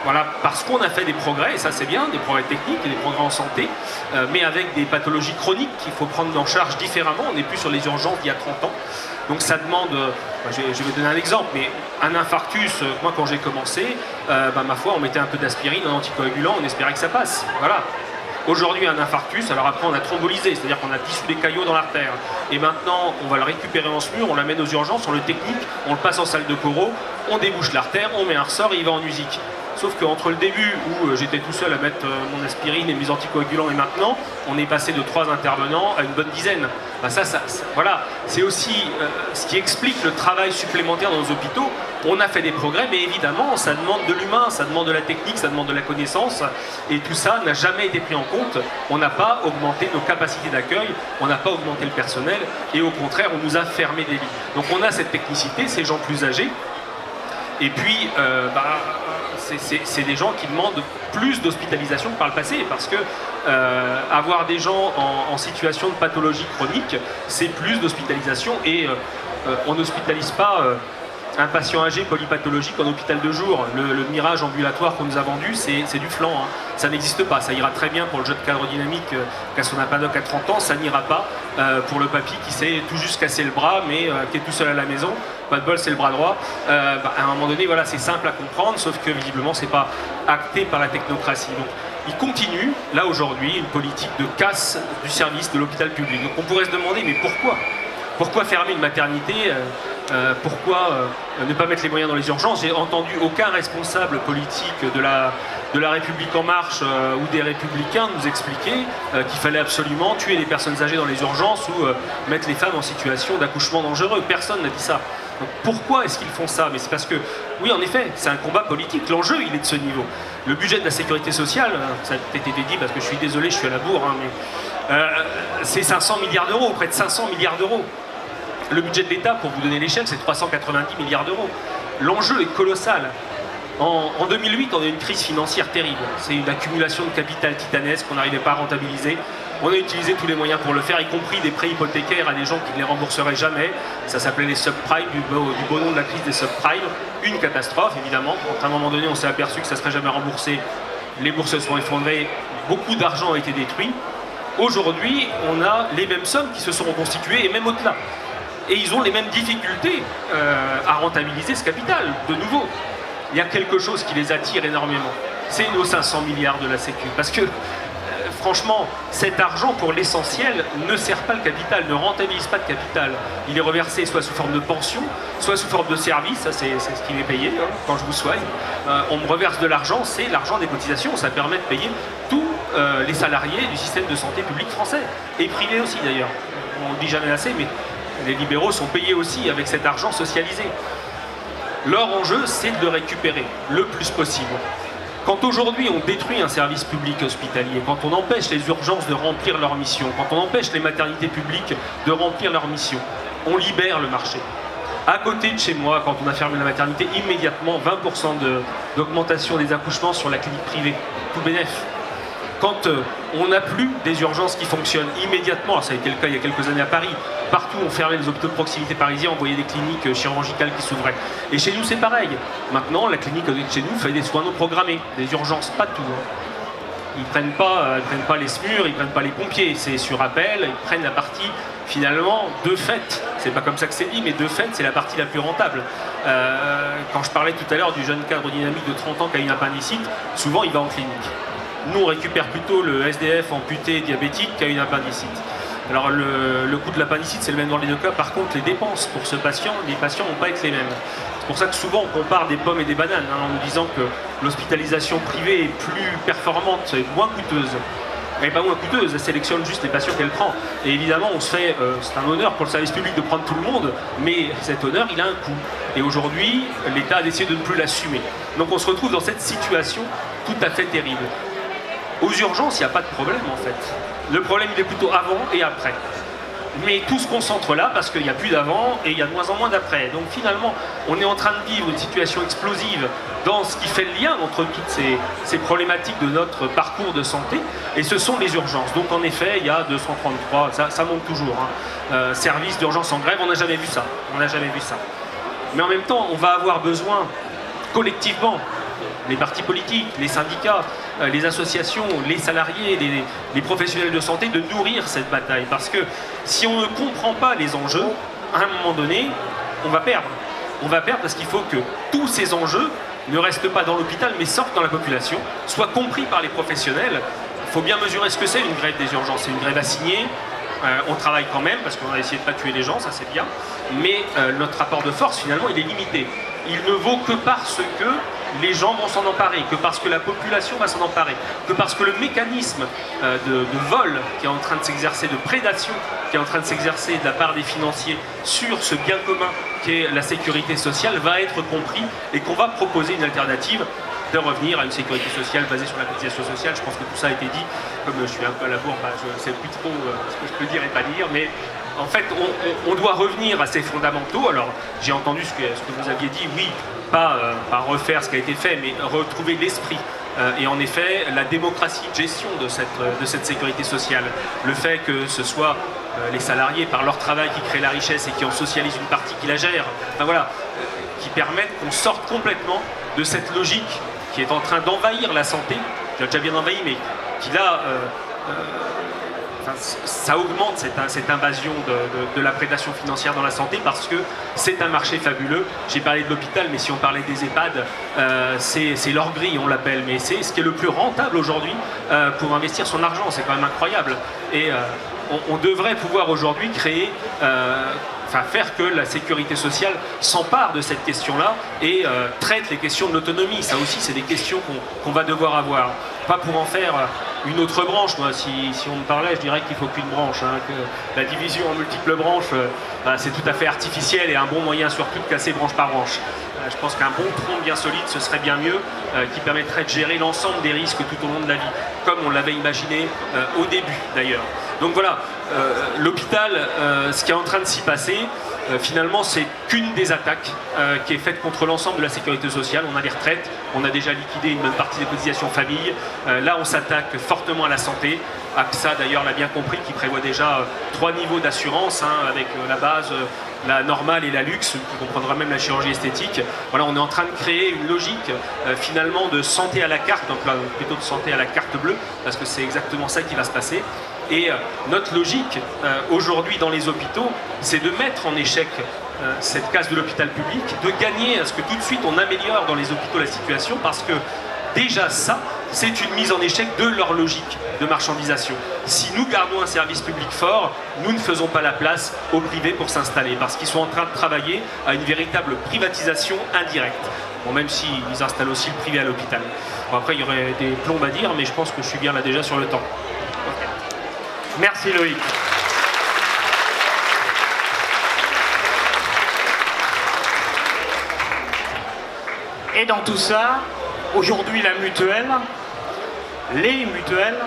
Voilà, parce qu'on a fait des progrès, et ça c'est bien, des progrès techniques et des progrès en santé, mais avec des pathologies chroniques qu'il faut prendre en charge différemment. On n'est plus sur les urgences d'il y a 30 ans. Donc ça demande, je vais donner un exemple, mais un infarctus, moi quand j'ai commencé, ma foi, on mettait un peu d'aspirine, un anticoagulant, on espérait que ça passe. Voilà. Aujourd'hui, un infarctus, alors après on a thrombolysé, c'est-à-dire qu'on a dissous des caillots dans l'artère. Et maintenant, on va le récupérer en SMUR, on l'amène aux urgences, on le technique, on le passe en salle de choro, on débouche l'artère, on met un ressort et il va en musique. Sauf qu'entre le début où j'étais tout seul à mettre mon aspirine et mes anticoagulants et maintenant, on est passé de 3 intervenants à une bonne dizaine. Voilà, c'est aussi ce qui explique le travail supplémentaire dans nos hôpitaux. On a fait des progrès, mais évidemment, ça demande de l'humain, ça demande de la technique, ça demande de la connaissance. Et tout ça n'a jamais été pris en compte. On n'a pas augmenté nos capacités d'accueil, on n'a pas augmenté le personnel. Et au contraire, on nous a fermé des lits. Donc on a cette technicité, ces gens plus âgés. Et puis, c'est des gens qui demandent plus d'hospitalisation que par le passé, parce que avoir des gens en situation de pathologie chronique, c'est plus d'hospitalisation, et on n'hospitalise pas un patient âgé polypathologique en hôpital de jour. Le mirage ambulatoire qu'on nous a vendu, c'est du flan, hein. Ça n'existe pas. Ça ira très bien pour le jeune cadre dynamique qui a son apanoc à 30 ans, ça n'ira pas pour le papy qui s'est tout juste cassé le bras, mais qui est tout seul à la maison. Pas de bol, c'est le bras droit. À un moment donné, voilà, c'est simple à comprendre, sauf que visiblement, c'est pas acté par la technocratie. Donc, il continue, là aujourd'hui, une politique de casse du service de l'hôpital public. Donc, on pourrait se demander, mais pourquoi ? Pourquoi fermer une maternité ? Pourquoi ne pas mettre les moyens dans les urgences ? J'ai entendu aucun responsable politique de la République En Marche ou des Républicains nous expliquer qu'il fallait absolument tuer les personnes âgées dans les urgences ou mettre les femmes en situation d'accouchement dangereux. Personne n'a dit ça. Donc pourquoi est-ce qu'ils font ça ? Mais c'est parce que, oui, en effet, c'est un combat politique. L'enjeu, il est de ce niveau. Le budget de la sécurité sociale, ça a peut-être été dit parce que je suis désolé, je suis à la bourre, hein, mais c'est 500 milliards d'euros, près de 500 milliards d'euros. Le budget de l'État, pour vous donner l'échelle, c'est 390 milliards d'euros. L'enjeu est colossal. En 2008, on a eu une crise financière terrible. C'est une accumulation de capital titanesque qu'on n'arrivait pas à rentabiliser. On a utilisé tous les moyens pour le faire, y compris des prêts hypothécaires à des gens qui ne les rembourseraient jamais. Ça s'appelait les subprimes, du beau nom de la crise des subprimes. Une catastrophe, évidemment. À un moment donné, on s'est aperçu que ça ne serait jamais remboursé. Les bourses se sont effondrées. Beaucoup d'argent a été détruit. Aujourd'hui, on a les mêmes sommes qui se sont reconstituées, et même au-delà. Et ils ont les mêmes difficultés à rentabiliser ce capital, de nouveau. il y a quelque chose qui les attire énormément. C'est nos 500 milliards de la Sécu. Parce que, franchement, cet argent, pour l'essentiel, ne sert pas le capital, ne rentabilise pas de capital. Il est reversé soit sous forme de pension, soit sous forme de service, ça c'est ce qui m'est payé quand je vous soigne. On me reverse de l'argent, c'est l'argent des cotisations, ça permet de payer tous les salariés du système de santé public français, et privé aussi d'ailleurs. On ne le dit jamais assez, mais les libéraux sont payés aussi avec cet argent socialisé. Leur enjeu, c'est de le récupérer le plus possible. Quand aujourd'hui on détruit un service public hospitalier, quand on empêche les urgences de remplir leur mission, quand on empêche les maternités publiques de remplir leur mission, on libère le marché. À côté de chez moi, quand on a fermé la maternité, immédiatement 20% d'augmentation des accouchements sur la clinique privée, tout bénef. Quand on n'a plus des urgences qui fonctionnent immédiatement, alors ça a été le cas il y a quelques années à Paris, partout on fermait les hôpitaux de proximité parisiens, on voyait des cliniques chirurgicales qui s'ouvraient. Et chez nous c'est pareil. Maintenant la clinique de chez nous fait des soins non programmés, des urgences, pas tout. Ils prennent pas les SMUR, ils prennent pas les pompiers, c'est sur appel, ils prennent la partie finalement de fait, c'est pas comme ça que c'est dit, mais de fait c'est la partie la plus rentable. Quand je parlais tout à l'heure du jeune cadre dynamique de 30 ans qui a une appendicite, souvent il va en clinique. Nous, on récupère plutôt le SDF amputé diabétique qui a une appendicite. Alors, le coût de l'appendicite, c'est le même dans les deux cas. Par contre, les dépenses pour ce patient, les patients vont pas être les mêmes. C'est pour ça que souvent, on compare des pommes et des bananes, en nous disant que l'hospitalisation privée est plus performante et moins coûteuse. Elle n'est pas moins coûteuse, elle sélectionne juste les patients qu'elle prend. Et évidemment, on se fait, c'est un honneur pour le service public de prendre tout le monde, mais cet honneur, il a un coût. Et aujourd'hui, l'État a décidé de ne plus l'assumer. Donc on se retrouve dans cette situation tout à fait terrible. Aux urgences, il n'y a pas de problème en fait. Le problème, il est plutôt avant et après. Mais tout se concentre là parce qu'il n'y a plus d'avant et il y a de moins en moins d'après. Donc finalement, on est en train de vivre une situation explosive dans ce qui fait le lien entre toutes ces problématiques de notre parcours de santé. Et ce sont les urgences. Donc en effet, il y a 233, ça monte toujours. Services d'urgence en grève, on n'a jamais vu ça. On n'a jamais vu ça. Mais en même temps, on va avoir besoin collectivement, les partis politiques, les syndicats, les associations, les salariés, les professionnels de santé, de nourrir cette bataille. Parce que si on ne comprend pas les enjeux, à un moment donné, on va perdre. On va perdre parce qu'il faut que tous ces enjeux ne restent pas dans l'hôpital, mais sortent dans la population, soient compris par les professionnels. Il faut bien mesurer ce que c'est une grève des urgences. C'est une grève assignée. On travaille quand même parce qu'on a essayé de ne pas tuer les gens, ça c'est bien. Mais notre rapport de force, finalement, il est limité. Il ne vaut que parce que les gens vont s'en emparer, que parce que la population va s'en emparer, que parce que le mécanisme de vol qui est en train de s'exercer, de prédation qui est en train de s'exercer de la part des financiers sur ce bien commun qu'est la sécurité sociale va être compris et qu'on va proposer une alternative de revenir à une sécurité sociale basée sur la cotisation sociale. Je pense que tout ça a été dit. Comme je suis un peu à la bourre, je ne sais plus trop ce que je peux dire et pas dire, mais en fait, on doit revenir à ces fondamentaux. Alors, j'ai entendu ce que vous aviez dit, oui, pas refaire ce qui a été fait, mais retrouver l'esprit. Et en effet, la démocratie de gestion de cette sécurité sociale, le fait que ce soit les salariés, par leur travail, qui créent la richesse et qui en socialisent une partie, qui la gèrent, enfin voilà, qui permettent qu'on sorte complètement de cette logique qui est en train d'envahir la santé, qui a déjà bien envahi, mais qui là, ça augmente cette invasion de la prédation financière dans la santé parce que c'est un marché fabuleux. J'ai parlé de l'hôpital, mais si on parlait des EHPAD, c'est l'or gris, on l'appelle, mais c'est ce qui est le plus rentable aujourd'hui pour investir son argent, c'est quand même incroyable. Et on devrait pouvoir aujourd'hui créer... faire que la sécurité sociale s'empare de cette question-là et traite les questions de l'autonomie. Ça aussi, c'est des questions qu'on va devoir avoir. Pas pour en faire une autre branche. Moi, si on me parlait, je dirais qu'il ne faut qu'une branche. Que la division en multiples branches, c'est tout à fait artificiel et un bon moyen surtout de casser branche par branche. Je pense qu'un bon tronc bien solide, ce serait bien mieux, qui permettrait de gérer l'ensemble des risques tout au long de la vie, comme on l'avait imaginé au début d'ailleurs. Donc voilà, l'hôpital, ce qui est en train de s'y passer, finalement, c'est qu'une des attaques qui est faite contre l'ensemble de la sécurité sociale. On a les retraites, on a déjà liquidé une bonne partie des cotisations famille. Là, on s'attaque fortement à la santé. AXA, d'ailleurs, l'a bien compris, qui prévoit déjà 3 niveaux d'assurance, avec la base, la normale et la luxe, qui comprendra même la chirurgie esthétique. Voilà, on est en train de créer une logique, finalement, de santé à la carte, donc là, plutôt de santé à la carte bleue, parce que c'est exactement ça qui va se passer. Et notre logique aujourd'hui dans les hôpitaux, c'est de mettre en échec cette casse de l'hôpital public, de gagner à ce que tout de suite on améliore dans les hôpitaux la situation, parce que déjà ça, c'est une mise en échec de leur logique de marchandisation. Si nous gardons un service public fort, nous ne faisons pas la place au privé pour s'installer, parce qu'ils sont en train de travailler à une véritable privatisation indirecte. Bon, même s'ils installent aussi le privé à l'hôpital. Bon, après, il y aurait des plombes à dire, mais je pense que je suis bien là déjà sur le temps. Merci Loïc. Et dans tout ça, aujourd'hui la mutuelle, les mutuelles,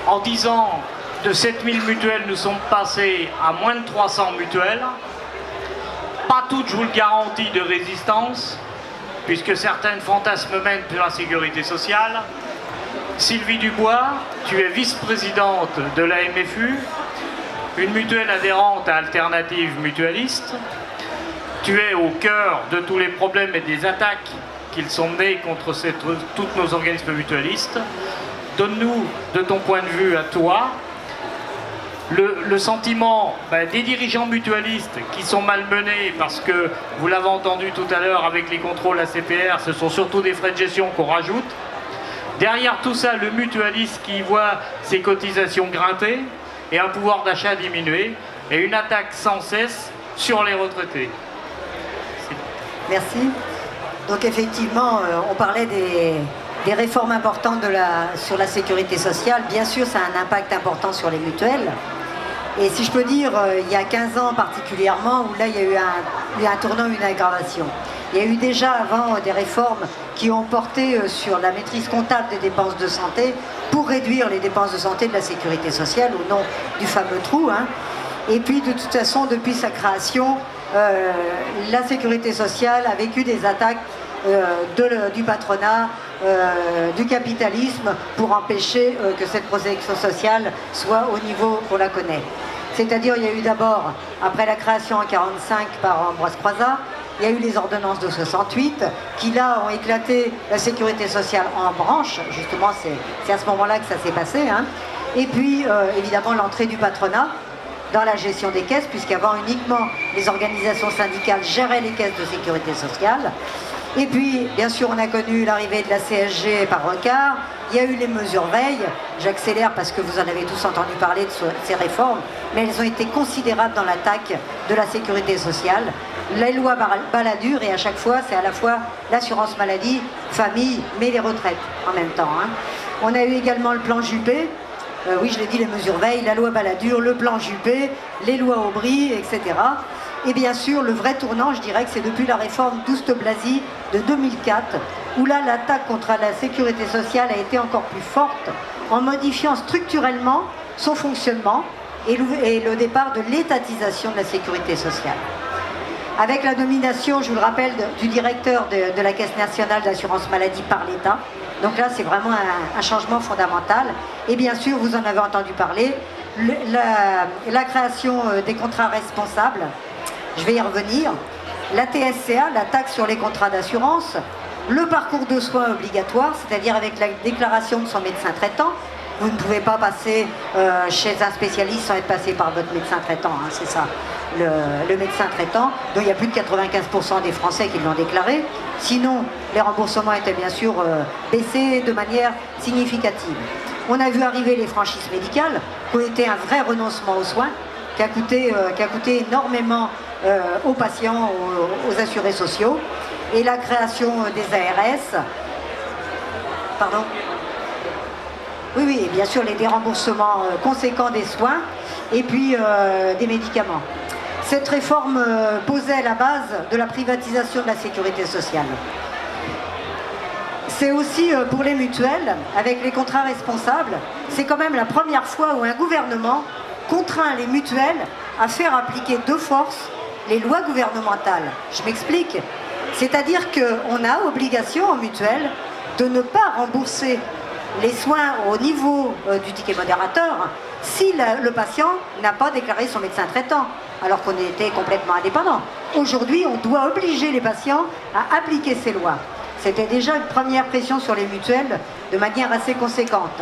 en 10 ans, de 7000 mutuelles, nous sommes passés à moins de 300 mutuelles. Pas toutes, je vous le garantis, de résistance, puisque certaines fantasment même de la sécurité sociale. Sylvie Dubois, tu es vice-présidente de la MFU, une mutuelle adhérente à Alternative Mutualiste. Tu es au cœur de tous les problèmes et des attaques qu'ils sont menés contre tous nos organismes mutualistes. Donne-nous, de ton point de vue à toi, le sentiment des dirigeants mutualistes qui sont malmenés parce que, vous l'avez entendu tout à l'heure avec les contrôles ACPR, ce sont surtout des frais de gestion qu'on rajoute. Derrière tout ça, le mutualiste qui voit ses cotisations grimper et un pouvoir d'achat diminuer et une attaque sans cesse sur les retraités. Merci. Donc effectivement, on parlait des réformes importantes sur la sécurité sociale. Bien sûr, ça a un impact important sur les mutuelles. Et si je peux dire, il y a 15 ans particulièrement, où là, il y a eu un tournant, une aggravation. Il y a eu déjà avant des réformes qui ont porté sur la maîtrise comptable des dépenses de santé pour réduire les dépenses de santé de la sécurité sociale au nom du fameux trou. Et puis de toute façon, depuis sa création, la sécurité sociale a vécu des attaques du patronat, du capitalisme pour empêcher que cette protection sociale soit au niveau qu'on la connaît. C'est-à-dire, il y a eu d'abord, après la création en 1945 par Ambroise Croizat, il y a eu les ordonnances de 68 qui là ont éclaté la sécurité sociale en branches. Justement, c'est à ce moment-là que ça s'est passé. Et puis, évidemment, l'entrée du patronat dans la gestion des caisses, puisqu'avant uniquement les organisations syndicales géraient les caisses de sécurité sociale. Et puis, bien sûr, on a connu l'arrivée de la CSG par Rocard. Il y a eu les mesures veille. J'accélère parce que vous en avez tous entendu parler de ces réformes, mais elles ont été considérables dans l'attaque de la sécurité sociale. Les lois Balladur, et à chaque fois, c'est à la fois l'assurance maladie, famille, mais les retraites en même temps. On a eu également le plan Juppé. Oui, je l'ai dit, les mesures veille, la loi Balladur, le plan Juppé, les lois Aubry, etc. Et bien sûr, le vrai tournant, je dirais que c'est depuis la réforme d'Oust-Blazy de 2004, où là, l'attaque contre la sécurité sociale a été encore plus forte, en modifiant structurellement son fonctionnement et le départ de l'étatisation de la sécurité sociale. Avec la nomination, je vous le rappelle, du directeur de la Caisse nationale d'assurance maladie par l'État. Donc là, c'est vraiment un changement fondamental. Et bien sûr, vous en avez entendu parler, la création des contrats responsables, je vais y revenir, la TSCA, la taxe sur les contrats d'assurance, le parcours de soins obligatoire, c'est-à-dire avec la déclaration de son médecin traitant. Vous ne pouvez pas passer chez un spécialiste sans être passé par votre médecin traitant, c'est ça, le médecin traitant, dont il y a plus de 95% des Français qui l'ont déclaré. Sinon, les remboursements étaient bien sûr baissés de manière significative. On a vu arriver les franchises médicales, qui ont été un vrai renoncement aux soins, qui a coûté énormément aux patients, aux assurés sociaux, et la création des ARS. Pardon ? Oui, et bien sûr les déremboursements conséquents des soins et puis des médicaments. Cette réforme posait la base de la privatisation de la sécurité sociale. C'est aussi pour les mutuelles, avec les contrats responsables, c'est quand même la première fois où un gouvernement contraint les mutuelles à faire appliquer de force les lois gouvernementales. Je m'explique. C'est-à-dire qu'on a obligation en mutuelle de ne pas rembourser les soins au niveau du ticket modérateur si le patient n'a pas déclaré son médecin traitant, alors qu'on était complètement indépendant. Aujourd'hui, on doit obliger les patients à appliquer ces lois. C'était déjà une première pression sur les mutuelles de manière assez conséquente.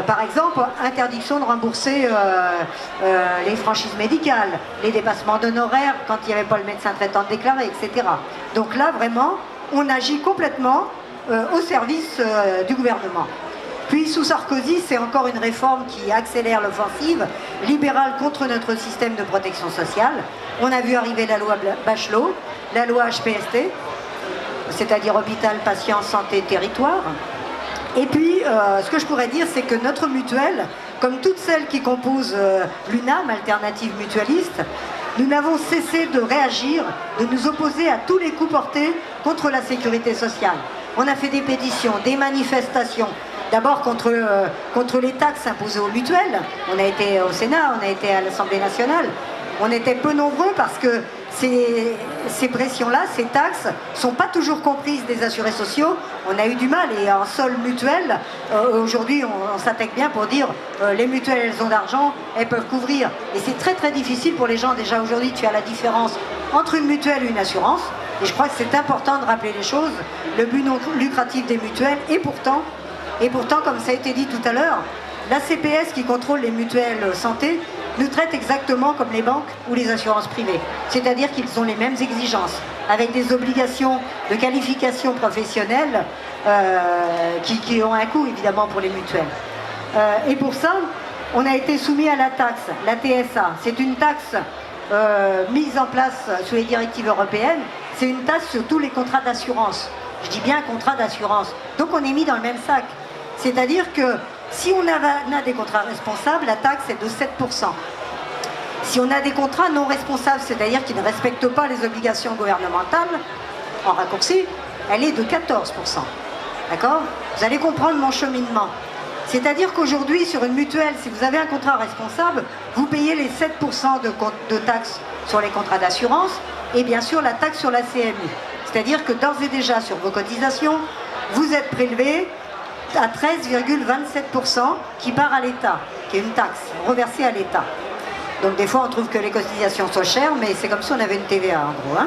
Par exemple, interdiction de rembourser les franchises médicales, les dépassements d'honoraires quand il n'y avait pas le médecin traitant déclaré, etc. Donc là, vraiment, on agit complètement au service du gouvernement. Puis sous Sarkozy, c'est encore une réforme qui accélère l'offensive libérale contre notre système de protection sociale. On a vu arriver la loi Bachelot, la loi HPST, c'est-à-dire hôpital, patient, santé, territoire. Et puis, ce que je pourrais dire, c'est que notre mutuelle, comme toutes celles qui composent l'UNAM, Alternative Mutualiste, nous n'avons cessé de réagir, de nous opposer à tous les coups portés contre la sécurité sociale. On a fait des pétitions, des manifestations, d'abord contre les taxes imposées aux mutuelles. On a été au Sénat, on a été à l'Assemblée nationale. On était peu nombreux parce que ces pressions-là, ces taxes, ne sont pas toujours comprises des assurés sociaux. On a eu du mal et en sol mutuel, aujourd'hui on s'attaque bien pour dire les mutuelles elles ont d'argent, elles peuvent couvrir. Et c'est très très difficile pour les gens. Déjà aujourd'hui tu as la différence entre une mutuelle et une assurance. Et je crois que c'est important de rappeler les choses, le but non lucratif des mutuelles. Et pourtant, comme ça a été dit tout à l'heure, la CPS qui contrôle les mutuelles santé nous traite exactement comme les banques ou les assurances privées. C'est-à-dire qu'ils ont les mêmes exigences, avec des obligations de qualification professionnelle qui ont un coût évidemment pour les mutuelles. Et pour ça, on a été soumis à la taxe, la TSA. C'est une taxe mise en place sous les directives européennes. C'est une taxe sur tous les contrats d'assurance. Je dis bien contrat d'assurance. Donc on est mis dans le même sac. C'est-à-dire que si on a des contrats responsables, la taxe est de 7%. Si on a des contrats non responsables, c'est-à-dire qui ne respectent pas les obligations gouvernementales, en raccourci, elle est de 14%. D'accord ? Vous allez comprendre mon cheminement. C'est-à-dire qu'aujourd'hui, sur une mutuelle, si vous avez un contrat responsable, vous payez les 7% de taxes sur les contrats d'assurance et bien sûr la taxe sur la CMU. C'est-à-dire que d'ores et déjà, sur vos cotisations, vous êtes prélevé à 13,27% qui part à l'État, qui est une taxe reversée à l'État. Donc des fois on trouve que les cotisations sont chères, mais c'est comme si on avait une TVA en gros. Hein.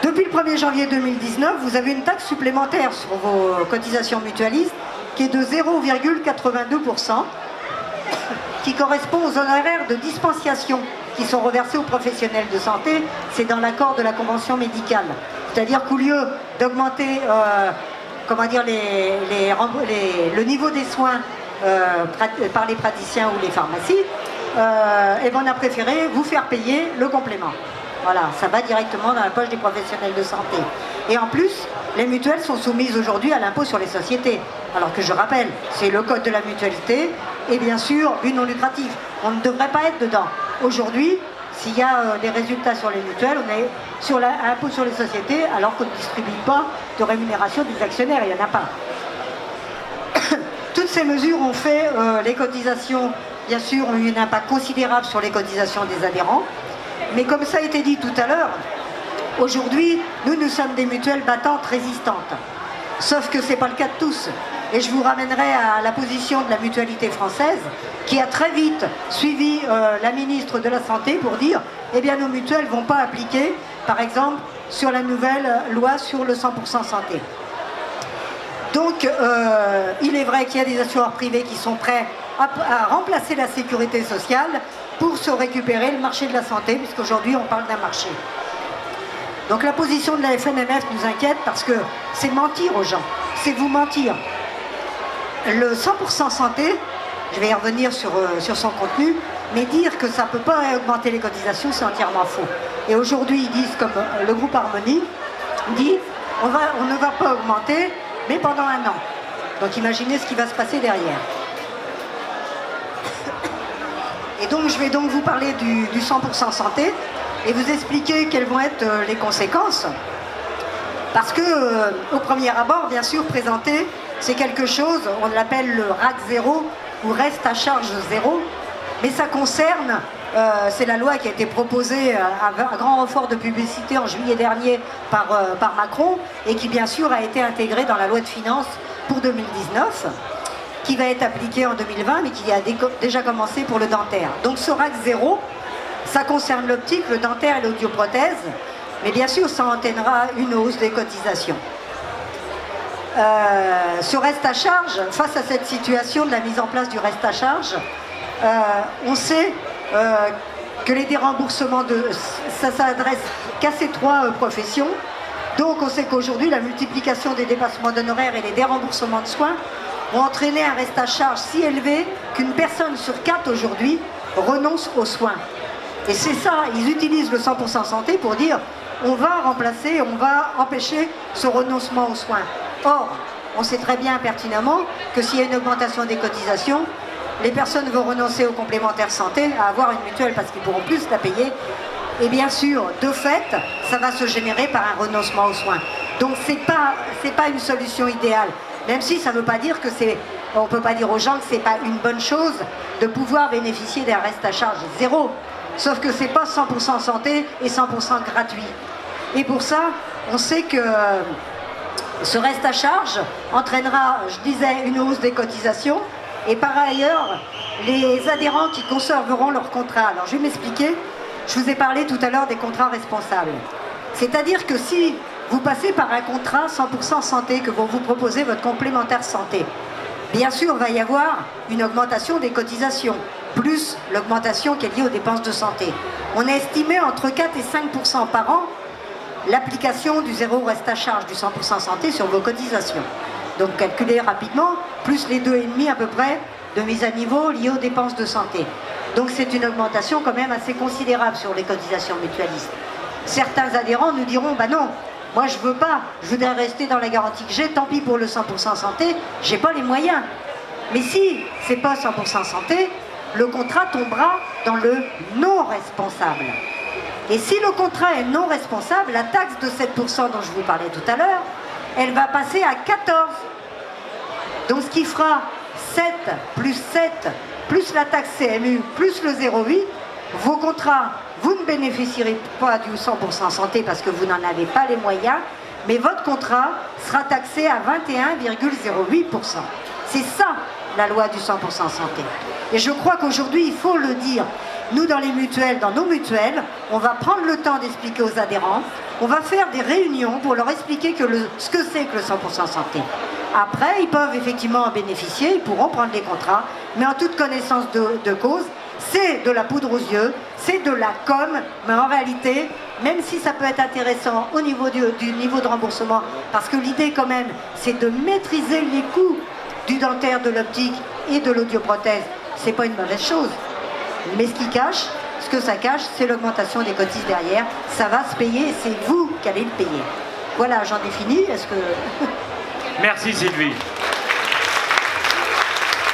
Depuis le 1er janvier 2019, vous avez une taxe supplémentaire sur vos cotisations mutualistes qui est de 0,82%, qui correspond aux honoraires de dispensation qui sont reversés aux professionnels de santé. C'est dans l'accord de la convention médicale. C'est-à-dire qu'au lieu d'augmenter le niveau des soins par les praticiens ou les pharmacies, et ben on a préféré vous faire payer le complément. Voilà, ça va directement dans la poche des professionnels de santé. Et en plus, les mutuelles sont soumises aujourd'hui à l'impôt sur les sociétés. Alors que je rappelle, c'est le code de la mutualité et bien sûr, but non lucratif. On ne devrait pas être dedans. Aujourd'hui, s'il y a des résultats sur les mutuelles, on est sur l'impôt sur les sociétés alors qu'on ne distribue pas de rémunération des actionnaires, il n'y en a pas. Toutes ces mesures ont fait les cotisations, bien sûr, ont eu un impact considérable sur les cotisations des adhérents. Mais comme ça a été dit tout à l'heure, aujourd'hui, nous sommes des mutuelles battantes résistantes. Sauf que ce n'est pas le cas de tous. Et je vous ramènerai à la position de la mutualité française, qui a très vite suivi la ministre de la Santé pour dire eh bien nos mutuelles ne vont pas appliquer, par exemple, sur la nouvelle loi sur le 100% santé. Donc, il est vrai qu'il y a des assureurs privés qui sont prêts à remplacer la sécurité sociale pour se récupérer le marché de la santé, puisqu'aujourd'hui on parle d'un marché. Donc la position de la FNMF nous inquiète parce que c'est mentir aux gens, c'est vous mentir. Le 100% santé, je vais y revenir sur son contenu, mais dire que ça ne peut pas augmenter les cotisations, c'est entièrement faux. Et aujourd'hui, ils disent, comme le groupe Harmonie dit, on ne va pas augmenter, mais pendant un an. Donc imaginez ce qui va se passer derrière. Et donc je vais donc vous parler du 100% santé et vous expliquer quelles vont être les conséquences. Parce que, au premier abord, bien sûr, présenter, c'est quelque chose, on l'appelle le RAC 0 ou reste à charge 0, mais ça concerne, c'est la loi qui a été proposée à grand renfort de publicité en juillet dernier par Macron et qui, bien sûr, a été intégrée dans la loi de finances pour 2019. Qui va être appliqué en 2020, mais qui a déjà commencé pour le dentaire. Donc ce RAC 0, ça concerne l'optique, le dentaire et l'audioprothèse, mais bien sûr ça entraînera une hausse des cotisations. ce reste à charge, face à cette situation de la mise en place du reste à charge, on sait que les déremboursements, ça s'adresse qu'à ces trois professions. Donc on sait qu'aujourd'hui, la multiplication des dépassements d'honoraires et les déremboursements de soins ont entraîné un reste à charge si élevé qu'une personne sur 4 aujourd'hui renonce aux soins. Et c'est ça, ils utilisent le 100% santé pour dire on va remplacer, on va empêcher ce renoncement aux soins. Or, on sait très bien pertinemment que s'il y a une augmentation des cotisations, les personnes vont renoncer aux complémentaires santé, à avoir une mutuelle parce qu'ils pourront plus la payer. Et bien sûr, de fait, ça va se générer par un renoncement aux soins. Donc c'est pas une solution idéale. Même si ça ne veut pas dire que on ne peut pas dire aux gens que c'est pas une bonne chose de pouvoir bénéficier d'un reste à charge zéro. Sauf que c'est pas 100% santé et 100% gratuit. Et pour ça, on sait que ce reste à charge entraînera, je disais, une hausse des cotisations. Et par ailleurs, les adhérents qui conserveront leur contrat. Alors je vais m'expliquer. Je vous ai parlé tout à l'heure des contrats responsables. C'est-à-dire que si vous passez par un contrat 100% santé, que vont vous proposer votre complémentaire santé, bien sûr, il va y avoir une augmentation des cotisations, plus l'augmentation qui est liée aux dépenses de santé. On a estimé entre 4 et 5% par an l'application du zéro reste à charge du 100% santé sur vos cotisations. Donc calculez rapidement, plus les 2,5 à peu près de mise à niveau liées aux dépenses de santé. Donc c'est une augmentation quand même assez considérable sur les cotisations mutualistes. Certains adhérents nous diront, bah non, moi je veux pas, je voudrais rester dans la garantie que j'ai, tant pis pour le 100% santé, j'ai pas les moyens. Mais si c'est pas 100% santé, le contrat tombera dans le non responsable. Et si le contrat est non responsable, la taxe de 7% dont je vous parlais tout à l'heure, elle va passer à 14. Donc ce qui fera 7 plus 7 plus la taxe CMU plus le 0,8, vos contrats, vous ne bénéficierez pas du 100% santé parce que vous n'en avez pas les moyens, mais votre contrat sera taxé à 21,08%. C'est ça la loi du 100% santé. Et je crois qu'aujourd'hui, il faut le dire, nous dans les mutuelles, dans nos mutuelles, on va prendre le temps d'expliquer aux adhérents, on va faire des réunions pour leur expliquer ce que c'est que le 100% santé. Après, ils peuvent effectivement en bénéficier, ils pourront prendre les contrats, mais en toute connaissance de cause, c'est de la poudre aux yeux, c'est de la com, mais en réalité, même si ça peut être intéressant au niveau du niveau de remboursement, parce que l'idée quand même, c'est de maîtriser les coûts du dentaire, de l'optique et de l'audioprothèse, c'est pas une mauvaise chose. Mais ce que ça cache, c'est l'augmentation des cotises derrière, ça va se payer et c'est vous qui allez le payer. Voilà, j'en ai fini, est-ce que... Merci Sylvie.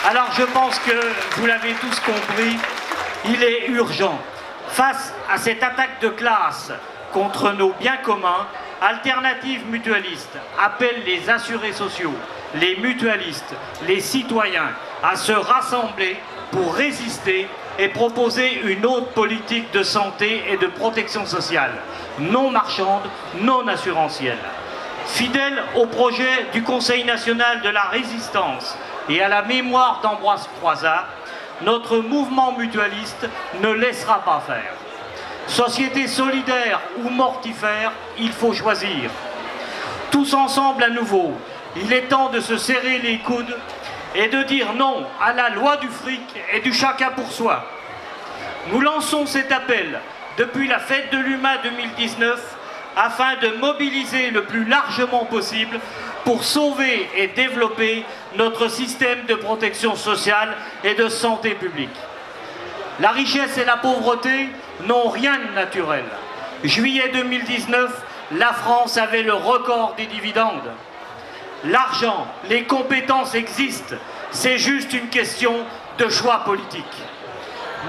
Alors je pense que vous l'avez tous compris, il est urgent. Face à cette attaque de classe contre nos biens communs, Alternative Mutualiste appelle les assurés sociaux, les mutualistes, les citoyens à se rassembler pour résister et proposer une autre politique de santé et de protection sociale, non marchande, non assurantielle. Fidèle au projet du Conseil national de la résistance et à la mémoire d'Ambroise Croizat, notre mouvement mutualiste ne laissera pas faire. Société solidaire ou mortifère, il faut choisir. Tous ensemble à nouveau, il est temps de se serrer les coudes et de dire non à la loi du fric et du chacun pour soi. Nous lançons cet appel depuis la fête de l'UMA 2019 afin de mobiliser le plus largement possible pour sauver et développer notre système de protection sociale et de santé publique. La richesse et la pauvreté n'ont rien de naturel. Juillet 2019, la France avait le record des dividendes. L'argent, les compétences existent, c'est juste une question de choix politique.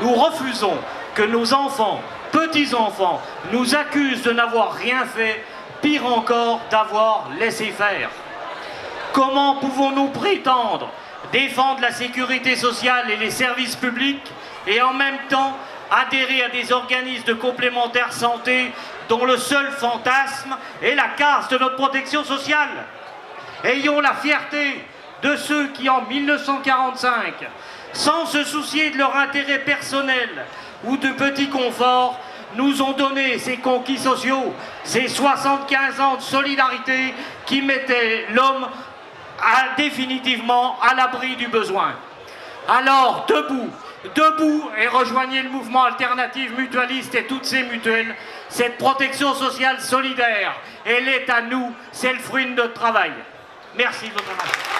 Nous refusons que nos enfants, petits-enfants, nous accusent de n'avoir rien fait, pire encore d'avoir laissé faire. Comment pouvons-nous prétendre défendre la sécurité sociale et les services publics et en même temps adhérer à des organismes de complémentaire santé dont le seul fantasme est la casse de notre protection sociale? Ayons la fierté de ceux qui, en 1945, sans se soucier de leur intérêt personnel ou de petits conforts, nous ont donné ces conquis sociaux, ces 75 ans de solidarité qui mettaient l'homme définitivement à l'abri du besoin. Alors, debout, debout et rejoignez le mouvement Alternative Mutualiste et toutes ces mutuelles. Cette protection sociale solidaire, elle est à nous, c'est le fruit de notre travail. Merci de votre attention.